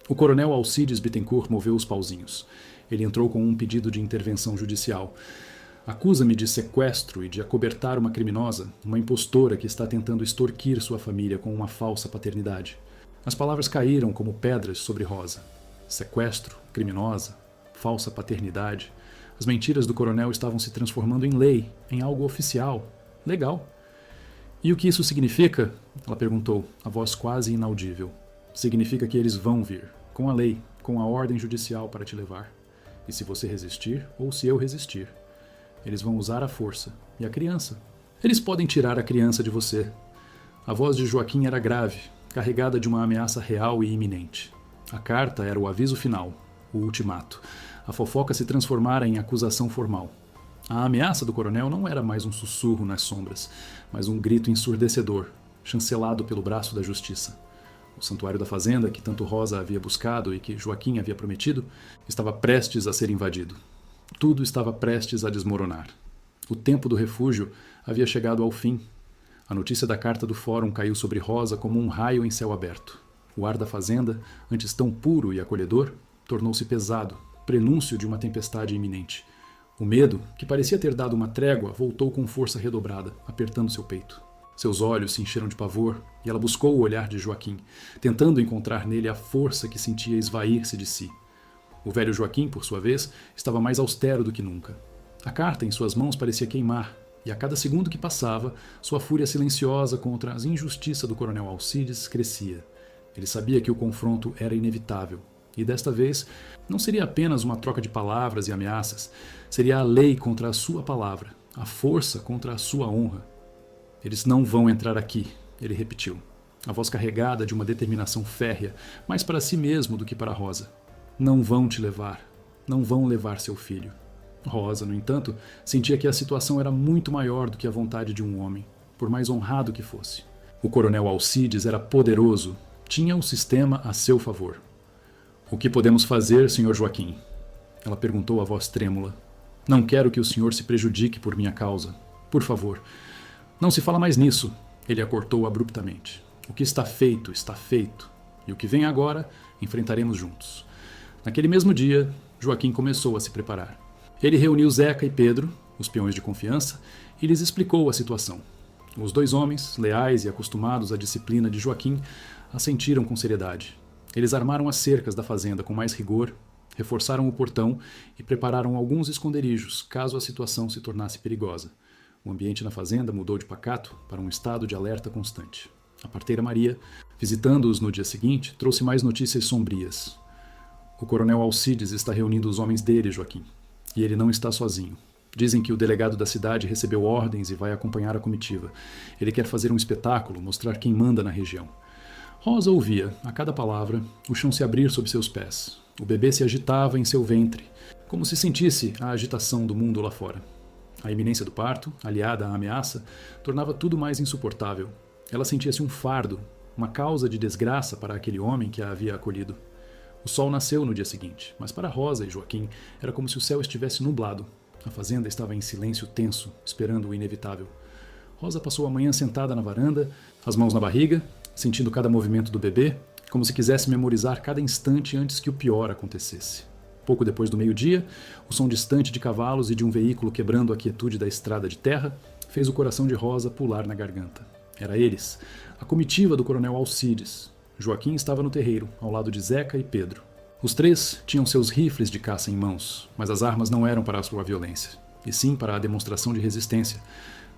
O coronel Alcides Bittencourt moveu os pauzinhos. Ele entrou com um pedido de intervenção judicial. Acusa-me de sequestro e de acobertar uma criminosa, uma impostora que está tentando extorquir sua família com uma falsa paternidade. As palavras caíram como pedras sobre Rosa. Sequestro, criminosa, falsa paternidade. As mentiras do coronel estavam se transformando em lei, em algo oficial, legal. E o que isso significa? Ela perguntou, a voz quase inaudível. Significa que eles vão vir, com a lei, com a ordem judicial para te levar. E se você resistir, ou se eu resistir, eles vão usar a força. E a criança? Eles podem tirar a criança de você. A voz de Joaquim era grave, carregada de uma ameaça real e iminente. A carta era o aviso final, o ultimato. A fofoca se transformara em acusação formal. A ameaça do coronel não era mais um sussurro nas sombras, mas um grito ensurdecedor, chancelado pelo braço da justiça. O santuário da fazenda, que tanto Rosa havia buscado e que Joaquim havia prometido, estava prestes a ser invadido. Tudo estava prestes a desmoronar. O tempo do refúgio havia chegado ao fim. A notícia da carta do fórum caiu sobre Rosa como um raio em céu aberto. O ar da fazenda, antes tão puro e acolhedor, tornou-se pesado, prenúncio de uma tempestade iminente. O medo, que parecia ter dado uma trégua, voltou com força redobrada, apertando seu peito. Seus olhos se encheram de pavor e ela buscou o olhar de Joaquim, tentando encontrar nele a força que sentia esvair-se de si. O velho Joaquim, por sua vez, estava mais austero do que nunca. A carta em suas mãos parecia queimar, E a cada segundo que passava, sua fúria silenciosa contra as injustiças do coronel Alcides crescia. Ele sabia que o confronto era inevitável. E desta vez, não seria apenas uma troca de palavras e ameaças. Seria a lei contra a sua palavra, a força contra a sua honra. Eles não vão entrar aqui, ele repetiu. A voz carregada de uma determinação férrea, mais para si mesmo do que para Rosa. Não vão te levar. Não vão levar seu filho. Rosa, no entanto, sentia que a situação era muito maior do que a vontade de um homem, por mais honrado que fosse. O coronel Alcides era poderoso, tinha o sistema a seu favor. O que podemos fazer, Sr. Joaquim? Ela perguntou a voz trêmula. Não quero que o senhor se prejudique por minha causa. Por favor. Não se fala mais nisso, ele a cortou abruptamente. O que está feito, está feito. E o que vem agora, enfrentaremos juntos. Naquele mesmo dia, Joaquim começou a se preparar. Ele reuniu Zeca e Pedro, os peões de confiança, e lhes explicou a situação. Os dois homens, leais e acostumados à disciplina de Joaquim, assentiram com seriedade. Eles armaram as cercas da fazenda com mais rigor, reforçaram o portão e prepararam alguns esconderijos, caso a situação se tornasse perigosa. O ambiente na fazenda mudou de pacato para um estado de alerta constante. A parteira Maria, visitando-os no dia seguinte, trouxe mais notícias sombrias. O coronel Alcides está reunindo os homens dele, Joaquim. E ele não está sozinho. Dizem que o delegado da cidade recebeu ordens e vai acompanhar a comitiva. Ele quer fazer um espetáculo, mostrar quem manda na região. Rosa ouvia, a cada palavra, o chão se abrir sob seus pés. O bebê se agitava em seu ventre, como se sentisse a agitação do mundo lá fora. A iminência do parto, aliada à ameaça, tornava tudo mais insuportável. Ela sentia-se um fardo, uma causa de desgraça para aquele homem que a havia acolhido. O sol nasceu no dia seguinte, mas para Rosa e Joaquim era como se o céu estivesse nublado. A fazenda estava em silêncio tenso, esperando o inevitável. Rosa passou a manhã sentada na varanda, as mãos na barriga, sentindo cada movimento do bebê, como se quisesse memorizar cada instante antes que o pior acontecesse. Pouco depois do meio-dia, o som distante de cavalos e de um veículo quebrando a quietude da estrada de terra fez o coração de Rosa pular na garganta. Era eles, a comitiva do coronel Alcides. Joaquim estava no terreiro, ao lado de Zeca e Pedro. Os três tinham seus rifles de caça em mãos, mas as armas não eram para a sua violência, e sim para a demonstração de resistência.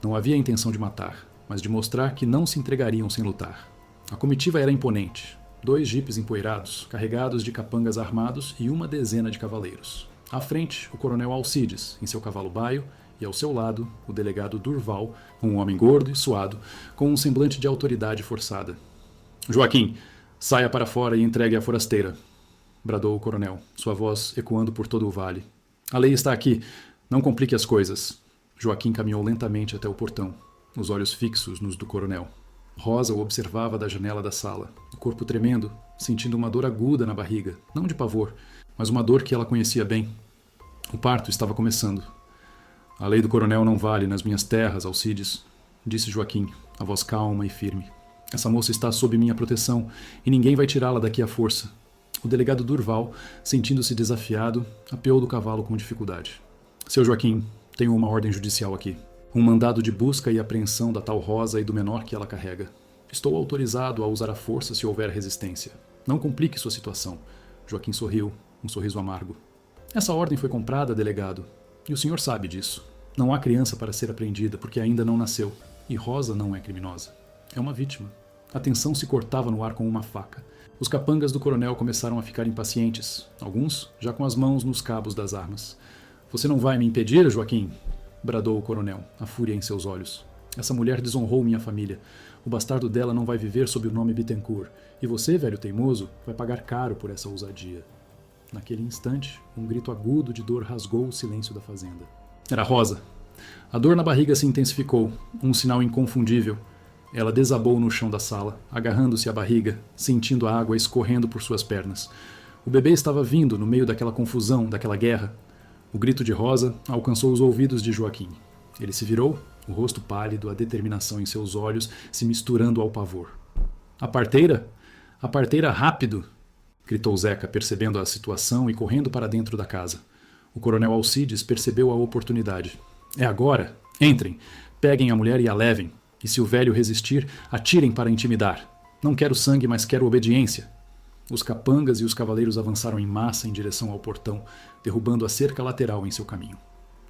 Não havia intenção de matar, mas de mostrar que não se entregariam sem lutar. A comitiva era imponente. 2 jipes empoeirados, carregados de capangas armados e uma dezena de cavaleiros. À frente, o coronel Alcides, em seu cavalo baio, e ao seu lado, o delegado Durval, um homem gordo e suado, com um semblante de autoridade forçada. Joaquim, saia para fora e entregue a forasteira, bradou o coronel, sua voz ecoando por todo o vale. A lei está aqui, não complique as coisas. Joaquim caminhou lentamente até o portão, os olhos fixos nos do coronel. Rosa o observava da janela da sala, o corpo tremendo, sentindo uma dor aguda na barriga, não de pavor, mas uma dor que ela conhecia bem. O parto estava começando. A lei do coronel não vale nas minhas terras, Alcides, disse Joaquim, a voz calma e firme. Essa moça está sob minha proteção e ninguém vai tirá-la daqui à força. O delegado Durval, sentindo-se desafiado, apeou do cavalo com dificuldade. Seu Joaquim, tenho uma ordem judicial aqui. Um mandado de busca e apreensão da tal Rosa e do menor que ela carrega. Estou autorizado a usar a força se houver resistência. Não complique sua situação. Joaquim sorriu, um sorriso amargo. Essa ordem foi comprada, delegado. E o senhor sabe disso. Não há criança para ser apreendida porque ainda não nasceu. E Rosa não é criminosa. É uma vítima. A tensão se cortava no ar com uma faca. Os capangas do coronel começaram a ficar impacientes, alguns já com as mãos nos cabos das armas. Você não vai me impedir, Joaquim? Bradou o coronel, a fúria em seus olhos. Essa mulher desonrou minha família. O bastardo dela não vai viver sob o nome Bittencourt. E você, velho teimoso, vai pagar caro por essa ousadia. Naquele instante, um grito agudo de dor rasgou o silêncio da fazenda. Era Rosa. A dor na barriga se intensificou, um sinal inconfundível. Ela desabou no chão da sala, agarrando-se à barriga, sentindo a água escorrendo por suas pernas. O bebê estava vindo no meio daquela confusão, daquela guerra. O grito de Rosa alcançou os ouvidos de Joaquim. Ele se virou, o rosto pálido, a determinação em seus olhos se misturando ao pavor. A parteira? A parteira, rápido! Gritou Zeca, percebendo a situação e correndo para dentro da casa. O coronel Alcides percebeu a oportunidade. É agora! Entrem! Peguem a mulher e a levem. E se o velho resistir, atirem para intimidar. Não quero sangue, mas quero obediência. Os capangas e os cavaleiros avançaram em massa em direção ao portão, derrubando a cerca lateral em seu caminho.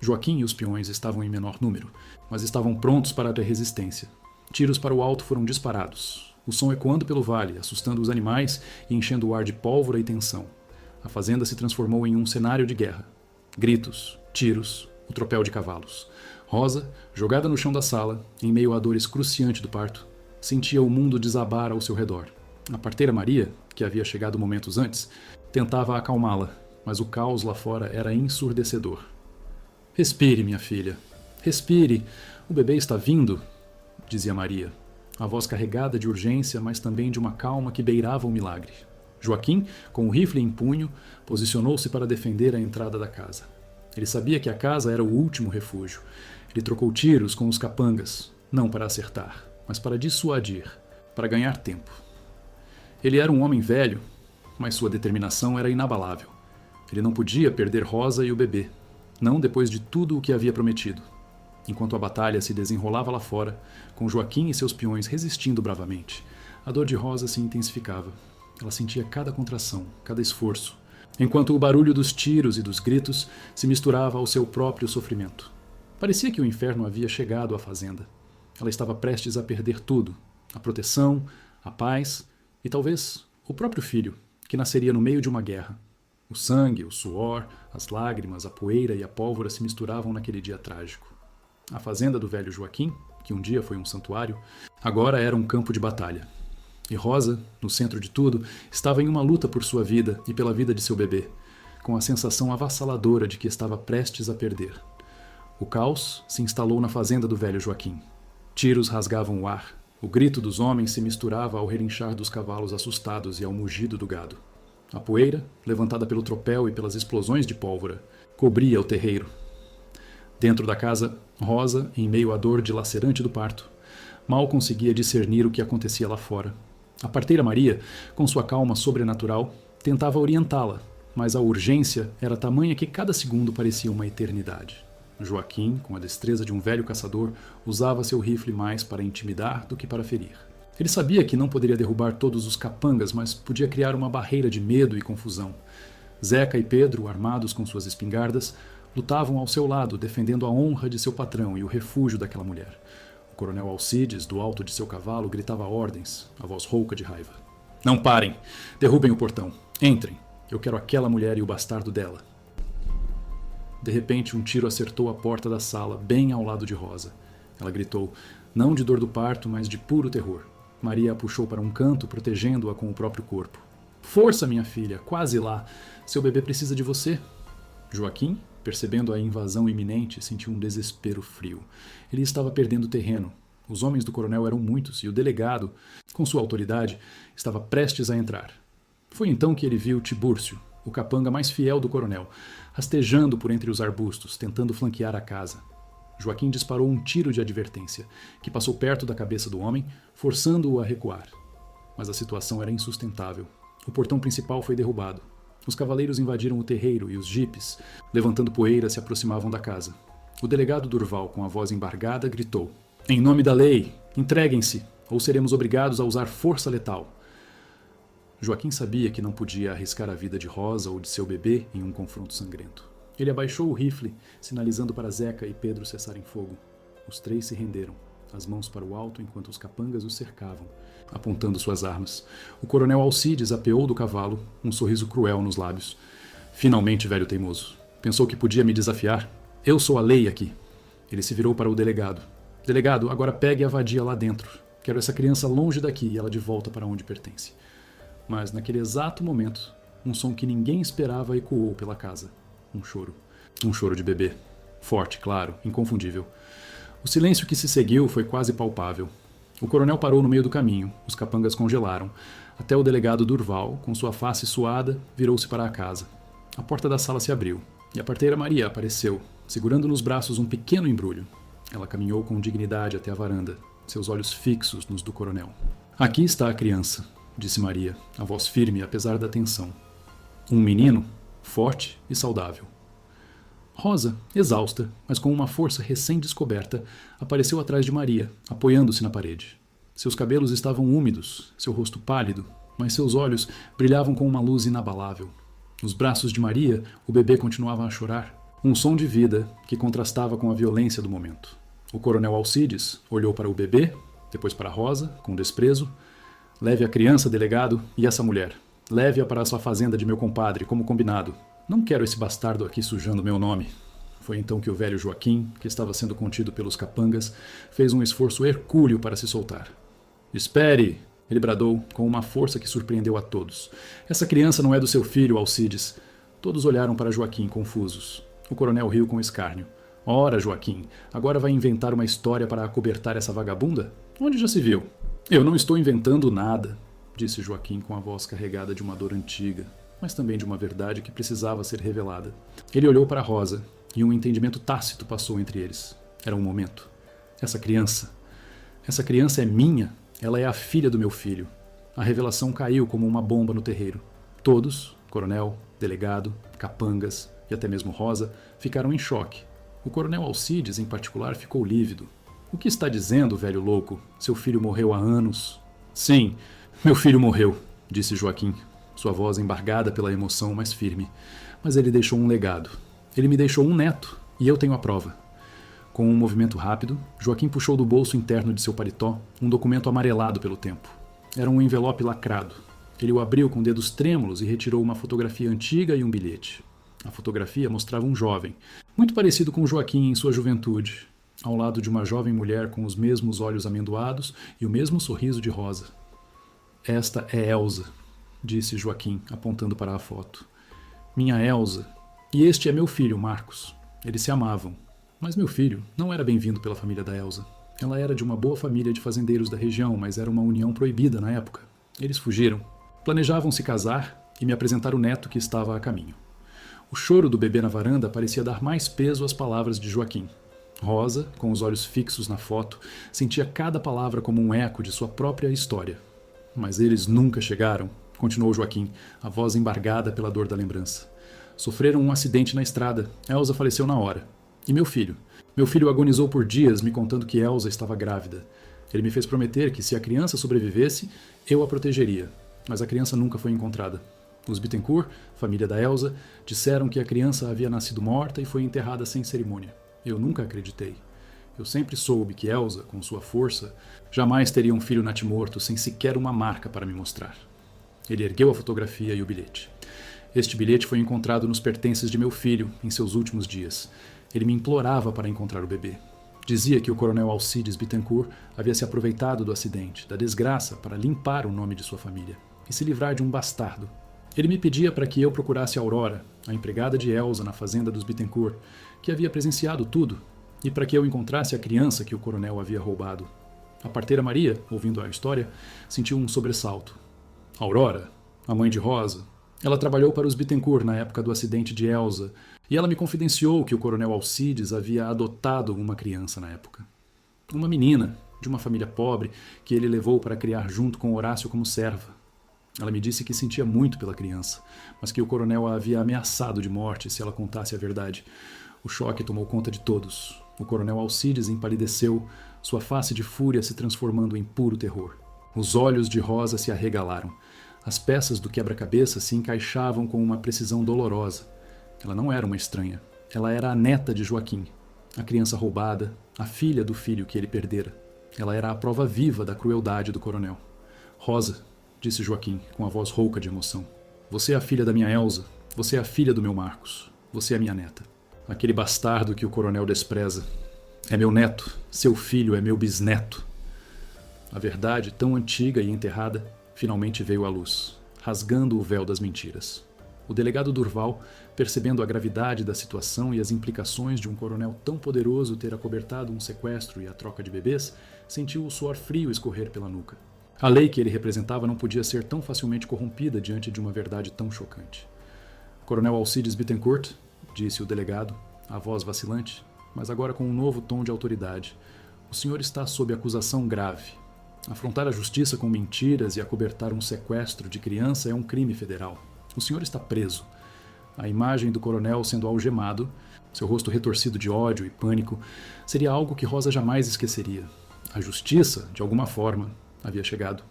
Joaquim e os peões estavam em menor número, mas estavam prontos para a resistência. Tiros para o alto foram disparados, o som ecoando pelo vale, assustando os animais e enchendo o ar de pólvora e tensão. A fazenda se transformou em um cenário de guerra. Gritos, tiros, o tropel de cavalos. Rosa, jogada no chão da sala, em meio à dor excruciante do parto, sentia o mundo desabar ao seu redor. A parteira Maria, que havia chegado momentos antes, tentava acalmá-la, mas o caos lá fora era ensurdecedor. Respire, minha filha. Respire. O bebê está vindo, dizia Maria, a voz carregada de urgência, mas também de uma calma que beirava o milagre. Joaquim, com o rifle em punho, posicionou-se para defender a entrada da casa. Ele sabia que a casa era o último refúgio. Ele trocou tiros com os capangas, não para acertar, mas para dissuadir, para ganhar tempo. Ele era um homem velho, mas sua determinação era inabalável. Ele não podia perder Rosa e o bebê, não depois de tudo o que havia prometido. Enquanto a batalha se desenrolava lá fora, com Joaquim e seus peões resistindo bravamente, a dor de Rosa se intensificava. Ela sentia cada contração, cada esforço, enquanto o barulho dos tiros e dos gritos se misturava ao seu próprio sofrimento. Parecia que o inferno havia chegado à fazenda. Ela estava prestes a perder tudo: a proteção, a paz e talvez o próprio filho, que nasceria no meio de uma guerra. O sangue, o suor, as lágrimas, a poeira e a pólvora se misturavam naquele dia trágico. A fazenda do velho Joaquim, que um dia foi um santuário, agora era um campo de batalha. E Rosa, no centro de tudo, estava em uma luta por sua vida e pela vida de seu bebê, com a sensação avassaladora de que estava prestes a perder. O caos se instalou na fazenda do velho Joaquim. Tiros rasgavam o ar, o grito dos homens se misturava ao relinchar dos cavalos assustados e ao mugido do gado. A poeira, levantada pelo tropel e pelas explosões de pólvora, cobria o terreiro. Dentro da casa, Rosa, em meio à dor dilacerante do parto, mal conseguia discernir o que acontecia lá fora. A parteira Maria, com sua calma sobrenatural, tentava orientá-la, mas a urgência era tamanha que cada segundo parecia uma eternidade. Joaquim, com a destreza de um velho caçador, usava seu rifle mais para intimidar do que para ferir. Ele sabia que não poderia derrubar todos os capangas, mas podia criar uma barreira de medo e confusão. Zeca e Pedro, armados com suas espingardas, lutavam ao seu lado, defendendo a honra de seu patrão e o refúgio daquela mulher. O coronel Alcides, do alto de seu cavalo, gritava ordens, a voz rouca de raiva. Não parem! Derrubem o portão! Entrem! Eu quero aquela mulher e o bastardo dela. De repente, um tiro acertou a porta da sala, bem ao lado de Rosa. Ela gritou, não de dor do parto, mas de puro terror. Maria a puxou para um canto, protegendo-a com o próprio corpo. Força, minha filha, quase lá. Seu bebê precisa de você. Joaquim, percebendo a invasão iminente, sentiu um desespero frio. Ele estava perdendo terreno. Os homens do coronel eram muitos e o delegado, com sua autoridade, estava prestes a entrar. Foi então que ele viu Tibúrcio, o capanga mais fiel do coronel, rastejando por entre os arbustos, tentando flanquear a casa. Joaquim disparou um tiro de advertência, que passou perto da cabeça do homem, forçando-o a recuar. Mas a situação era insustentável. O portão principal foi derrubado. Os cavaleiros invadiram o terreiro e os jipes, levantando poeira, se aproximavam da casa. O delegado Durval, com a voz embargada, gritou: Em nome da lei, entreguem-se, ou seremos obrigados a usar força letal. Joaquim sabia que não podia arriscar a vida de Rosa ou de seu bebê em um confronto sangrento. Ele abaixou o rifle, sinalizando para Zeca e Pedro cessarem fogo. Os três se renderam, as mãos para o alto enquanto os capangas os cercavam, apontando suas armas. O coronel Alcides apeou do cavalo, um sorriso cruel nos lábios. Finalmente, velho teimoso. Pensou que podia me desafiar? Eu sou a lei aqui. Ele se virou para o delegado. Delegado, agora pegue a vadia lá dentro. Quero essa criança longe daqui e ela de volta para onde pertence. Mas, naquele exato momento, um som que ninguém esperava ecoou pela casa. Um choro. Um choro de bebê. Forte, claro, inconfundível. O silêncio que se seguiu foi quase palpável. O coronel parou no meio do caminho, os capangas congelaram, até o delegado Durval, com sua face suada, virou-se para a casa. A porta da sala se abriu, e a parteira Maria apareceu, segurando nos braços um pequeno embrulho. Ela caminhou com dignidade até a varanda, seus olhos fixos nos do coronel. Aqui está a criança, disse Maria, a voz firme apesar da tensão. Um menino, forte e saudável. Rosa, exausta, mas com uma força recém-descoberta, apareceu atrás de Maria, apoiando-se na parede. Seus cabelos estavam úmidos, seu rosto pálido, mas seus olhos brilhavam com uma luz inabalável. Nos braços de Maria, o bebê continuava a chorar. Um som de vida que contrastava com a violência do momento. O coronel Alcides olhou para o bebê, depois para Rosa, com desprezo. Leve a criança, delegado, e essa mulher. Leve-a para a sua fazenda de meu compadre, como combinado. Não quero esse bastardo aqui sujando meu nome. Foi então que o velho Joaquim, que estava sendo contido pelos capangas, fez um esforço hercúleo para se soltar. Espere! Ele bradou com uma força que surpreendeu a todos. Essa criança não é do seu filho, Alcides. Todos olharam para Joaquim, confusos. O coronel riu com escárnio. Ora, Joaquim, agora vai inventar uma história para acobertar essa vagabunda? Onde já se viu? Eu não estou inventando nada, disse Joaquim com a voz carregada de uma dor antiga, mas também de uma verdade que precisava ser revelada. Ele olhou para Rosa, e um entendimento tácito passou entre eles. Era um momento. Essa criança é minha, ela é a filha do meu filho. A revelação caiu como uma bomba no terreiro. Todos, coronel, delegado, capangas e até mesmo Rosa, ficaram em choque. O coronel Alcides, em particular, ficou lívido. O que está dizendo, velho louco? Seu filho morreu há anos. Sim, meu filho morreu, disse Joaquim, sua voz embargada pela emoção, mas firme. Mas ele deixou um legado. Ele me deixou um neto, e eu tenho a prova. Com um movimento rápido, Joaquim puxou do bolso interno de seu paletó um documento amarelado pelo tempo. Era um envelope lacrado. Ele o abriu com dedos trêmulos e retirou uma fotografia antiga e um bilhete. A fotografia mostrava um jovem, muito parecido com Joaquim em sua juventude, ao lado de uma jovem mulher com os mesmos olhos amendoados e o mesmo sorriso de Rosa. Esta é Elsa, disse Joaquim, apontando para a foto. Minha Elsa. E este é meu filho, Marcos. Eles se amavam. Mas meu filho não era bem-vindo pela família da Elsa. Ela era de uma boa família de fazendeiros da região, mas era uma união proibida na época. Eles fugiram. Planejavam se casar e me apresentar o neto que estava a caminho. O choro do bebê na varanda parecia dar mais peso às palavras de Joaquim. Rosa, com os olhos fixos na foto, sentia cada palavra como um eco de sua própria história. Mas eles nunca chegaram, continuou Joaquim, a voz embargada pela dor da lembrança. Sofreram um acidente na estrada. Elsa faleceu na hora. E meu filho? Meu filho agonizou por dias me contando que Elsa estava grávida. Ele me fez prometer que se a criança sobrevivesse, eu a protegeria. Mas a criança nunca foi encontrada. Os Bittencourt, família da Elsa, disseram que a criança havia nascido morta e foi enterrada sem cerimônia. Eu nunca acreditei. Eu sempre soube que Elsa, com sua força, jamais teria um filho natimorto sem sequer uma marca para me mostrar. Ele ergueu a fotografia e o bilhete. Este bilhete foi encontrado nos pertences de meu filho em seus últimos dias. Ele me implorava para encontrar o bebê. Dizia que o coronel Alcides Bittencourt havia se aproveitado do acidente, da desgraça, para limpar o nome de sua família e se livrar de um bastardo. Ele me pedia para que eu procurasse Aurora, a empregada de Elsa na fazenda dos Bittencourt, que havia presenciado tudo, e para que eu encontrasse a criança que o coronel havia roubado. A parteira Maria, ouvindo a história, sentiu um sobressalto. Aurora, a mãe de Rosa, ela trabalhou para os Bittencourt na época do acidente de Elsa, e ela me confidenciou que o coronel Alcides havia adotado uma criança na época. Uma menina, de uma família pobre, que ele levou para criar junto com Horácio como serva. Ela me disse que sentia muito pela criança, mas que o coronel a havia ameaçado de morte se ela contasse a verdade. O choque tomou conta de todos. O coronel Alcides empalideceu, sua face de fúria se transformando em puro terror. Os olhos de Rosa se arregalaram. As peças do quebra-cabeça se encaixavam com uma precisão dolorosa. Ela não era uma estranha. Ela era a neta de Joaquim, a criança roubada, a filha do filho que ele perdera. Ela era a prova viva da crueldade do coronel. Rosa, disse Joaquim, com a voz rouca de emoção. Você é a filha da minha Elsa. Você é a filha do meu Marcos. Você é minha neta. Aquele bastardo que o coronel despreza. É meu neto. Seu filho é meu bisneto. A verdade, tão antiga e enterrada, finalmente veio à luz, rasgando o véu das mentiras. O delegado Durval, percebendo a gravidade da situação e as implicações de um coronel tão poderoso ter acobertado um sequestro e a troca de bebês, sentiu o suor frio escorrer pela nuca. A lei que ele representava não podia ser tão facilmente corrompida diante de uma verdade tão chocante. Coronel Alcides Bittencourt, disse o delegado, a voz vacilante, mas agora com um novo tom de autoridade, o senhor está sob acusação grave. Afrontar a justiça com mentiras e acobertar um sequestro de criança é um crime federal. O senhor está preso. A imagem do coronel sendo algemado, seu rosto retorcido de ódio e pânico, seria algo que Rosa jamais esqueceria. A justiça, de alguma forma, havia chegado.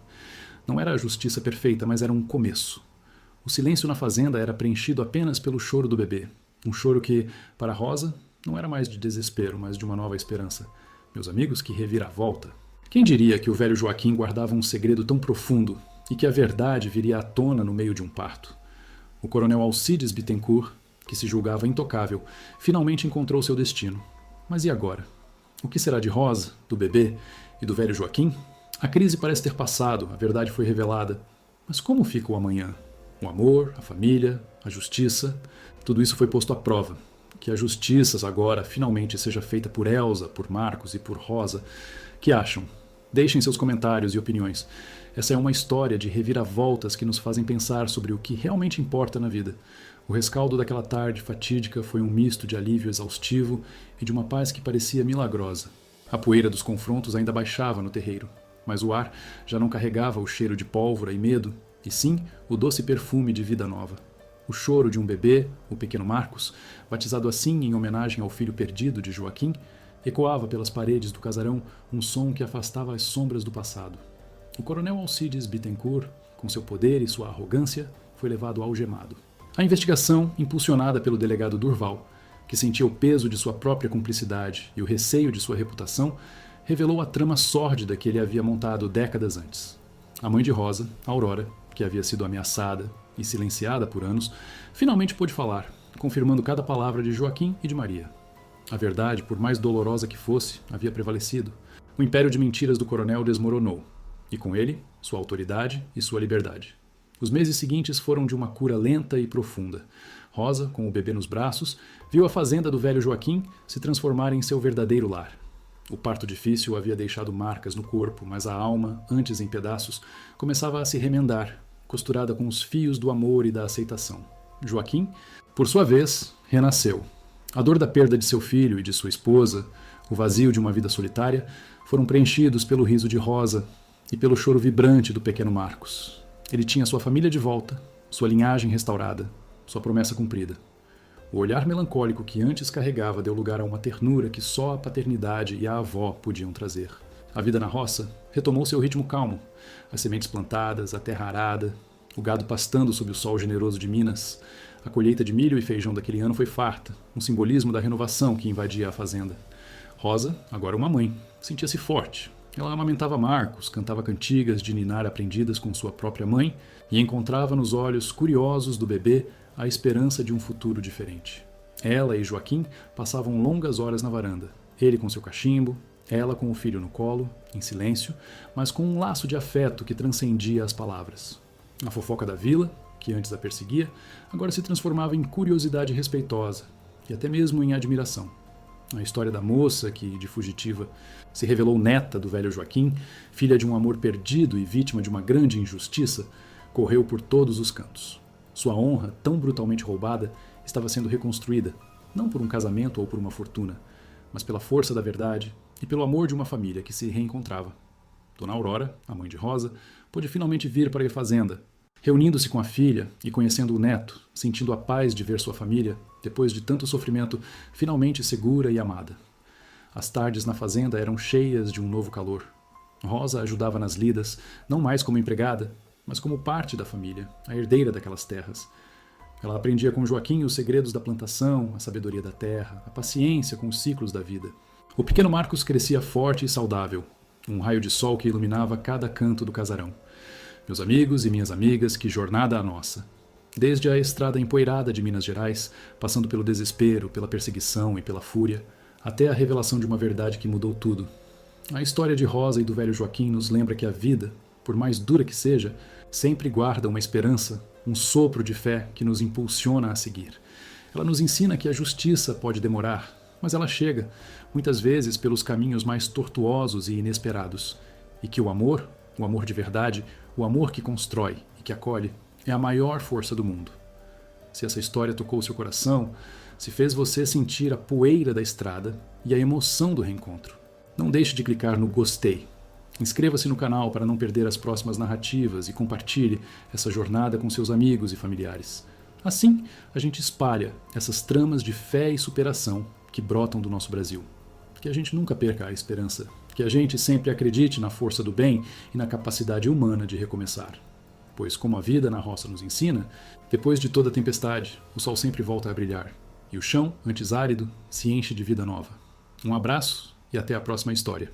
Não era a justiça perfeita, mas era um começo. O silêncio na fazenda era preenchido apenas pelo choro do bebê. Um choro que, para Rosa, não era mais de desespero, mas de uma nova esperança. Meus amigos, que reviravolta! Quem diria que o velho Joaquim guardava um segredo tão profundo e que a verdade viria à tona no meio de um parto? O coronel Alcides Bittencourt, que se julgava intocável, finalmente encontrou seu destino. Mas e agora? O que será de Rosa, do bebê e do velho Joaquim? A crise parece ter passado, a verdade foi revelada. Mas como fica o amanhã? O amor, a família, a justiça, tudo isso foi posto à prova. Que a justiça agora finalmente seja feita por Elsa, por Marcos e por Rosa. Que acham? Deixem seus comentários e opiniões. Essa é uma história de reviravoltas que nos fazem pensar sobre o que realmente importa na vida. O rescaldo daquela tarde fatídica foi um misto de alívio exaustivo e de uma paz que parecia milagrosa. A poeira dos confrontos ainda baixava no terreiro, mas o ar já não carregava o cheiro de pólvora e medo, e sim o doce perfume de vida nova. O choro de um bebê, o pequeno Marcos, batizado assim em homenagem ao filho perdido de Joaquim, ecoava pelas paredes do casarão um som que afastava as sombras do passado. O coronel Alcides Bittencourt, com seu poder e sua arrogância, foi levado algemado. A investigação, impulsionada pelo delegado Durval, que sentia o peso de sua própria cumplicidade e o receio de sua reputação, revelou a trama sórdida que ele havia montado décadas antes. A mãe de Rosa, Aurora, que havia sido ameaçada e silenciada por anos, finalmente pôde falar, confirmando cada palavra de Joaquim e de Maria. A verdade, por mais dolorosa que fosse, havia prevalecido. O império de mentiras do coronel desmoronou, e com ele, sua autoridade e sua liberdade. Os meses seguintes foram de uma cura lenta e profunda. Rosa, com o bebê nos braços, viu a fazenda do velho Joaquim se transformar em seu verdadeiro lar. O parto difícil havia deixado marcas no corpo, mas a alma, antes em pedaços, começava a se remendar, costurada com os fios do amor e da aceitação. Joaquim, por sua vez, renasceu. A dor da perda de seu filho e de sua esposa, o vazio de uma vida solitária, foram preenchidos pelo riso de Rosa e pelo choro vibrante do pequeno Marcos. Ele tinha sua família de volta, sua linhagem restaurada, sua promessa cumprida. O olhar melancólico que antes carregava deu lugar a uma ternura que só a paternidade e a avó podiam trazer. A vida na roça retomou seu ritmo calmo, as sementes plantadas, a terra arada, o gado pastando sob o sol generoso de Minas. A colheita de milho e feijão daquele ano foi farta, um simbolismo da renovação que invadia a fazenda. Rosa, agora uma mãe, sentia-se forte. Ela amamentava Marcos, cantava cantigas de ninar aprendidas com sua própria mãe e encontrava nos olhos curiosos do bebê a esperança de um futuro diferente. Ela e Joaquim passavam longas horas na varanda, ele com seu cachimbo, ela com o filho no colo, em silêncio, mas com um laço de afeto que transcendia as palavras. A fofoca da vila, que antes a perseguia, agora se transformava em curiosidade respeitosa e até mesmo em admiração. A história da moça, que, de fugitiva, se revelou neta do velho Joaquim, filha de um amor perdido e vítima de uma grande injustiça, correu por todos os cantos. Sua honra, tão brutalmente roubada, estava sendo reconstruída, não por um casamento ou por uma fortuna, mas pela força da verdade e pelo amor de uma família que se reencontrava. Dona Aurora, a mãe de Rosa, pôde finalmente vir para a fazenda. Reunindo-se com a filha e conhecendo o neto, sentindo a paz de ver sua família, depois de tanto sofrimento, finalmente segura e amada. As tardes na fazenda eram cheias de um novo calor. Rosa ajudava nas lidas, não mais como empregada, mas como parte da família, a herdeira daquelas terras. Ela aprendia com Joaquim os segredos da plantação, a sabedoria da terra, a paciência com os ciclos da vida. O pequeno Marcos crescia forte e saudável, um raio de sol que iluminava cada canto do casarão. Meus amigos e minhas amigas, que jornada a nossa! Desde a estrada empoeirada de Minas Gerais, passando pelo desespero, pela perseguição e pela fúria, até a revelação de uma verdade que mudou tudo. A história de Rosa e do velho Joaquim nos lembra que a vida, por mais dura que seja, sempre guarda uma esperança, um sopro de fé que nos impulsiona a seguir. Ela nos ensina que a justiça pode demorar, mas ela chega, muitas vezes pelos caminhos mais tortuosos e inesperados, e que o amor de verdade, o amor que constrói e que acolhe, é a maior força do mundo. Se essa história tocou seu coração, se fez você sentir a poeira da estrada e a emoção do reencontro, não deixe de clicar no gostei. Inscreva-se no canal para não perder as próximas narrativas e compartilhe essa jornada com seus amigos e familiares. Assim, a gente espalha essas tramas de fé e superação que brotam do nosso Brasil. Que a gente nunca perca a esperança. Que a gente sempre acredite na força do bem e na capacidade humana de recomeçar. Pois, como a vida na roça nos ensina, depois de toda tempestade, o sol sempre volta a brilhar. e o chão, antes árido, se enche de vida nova. Um abraço e até a próxima história.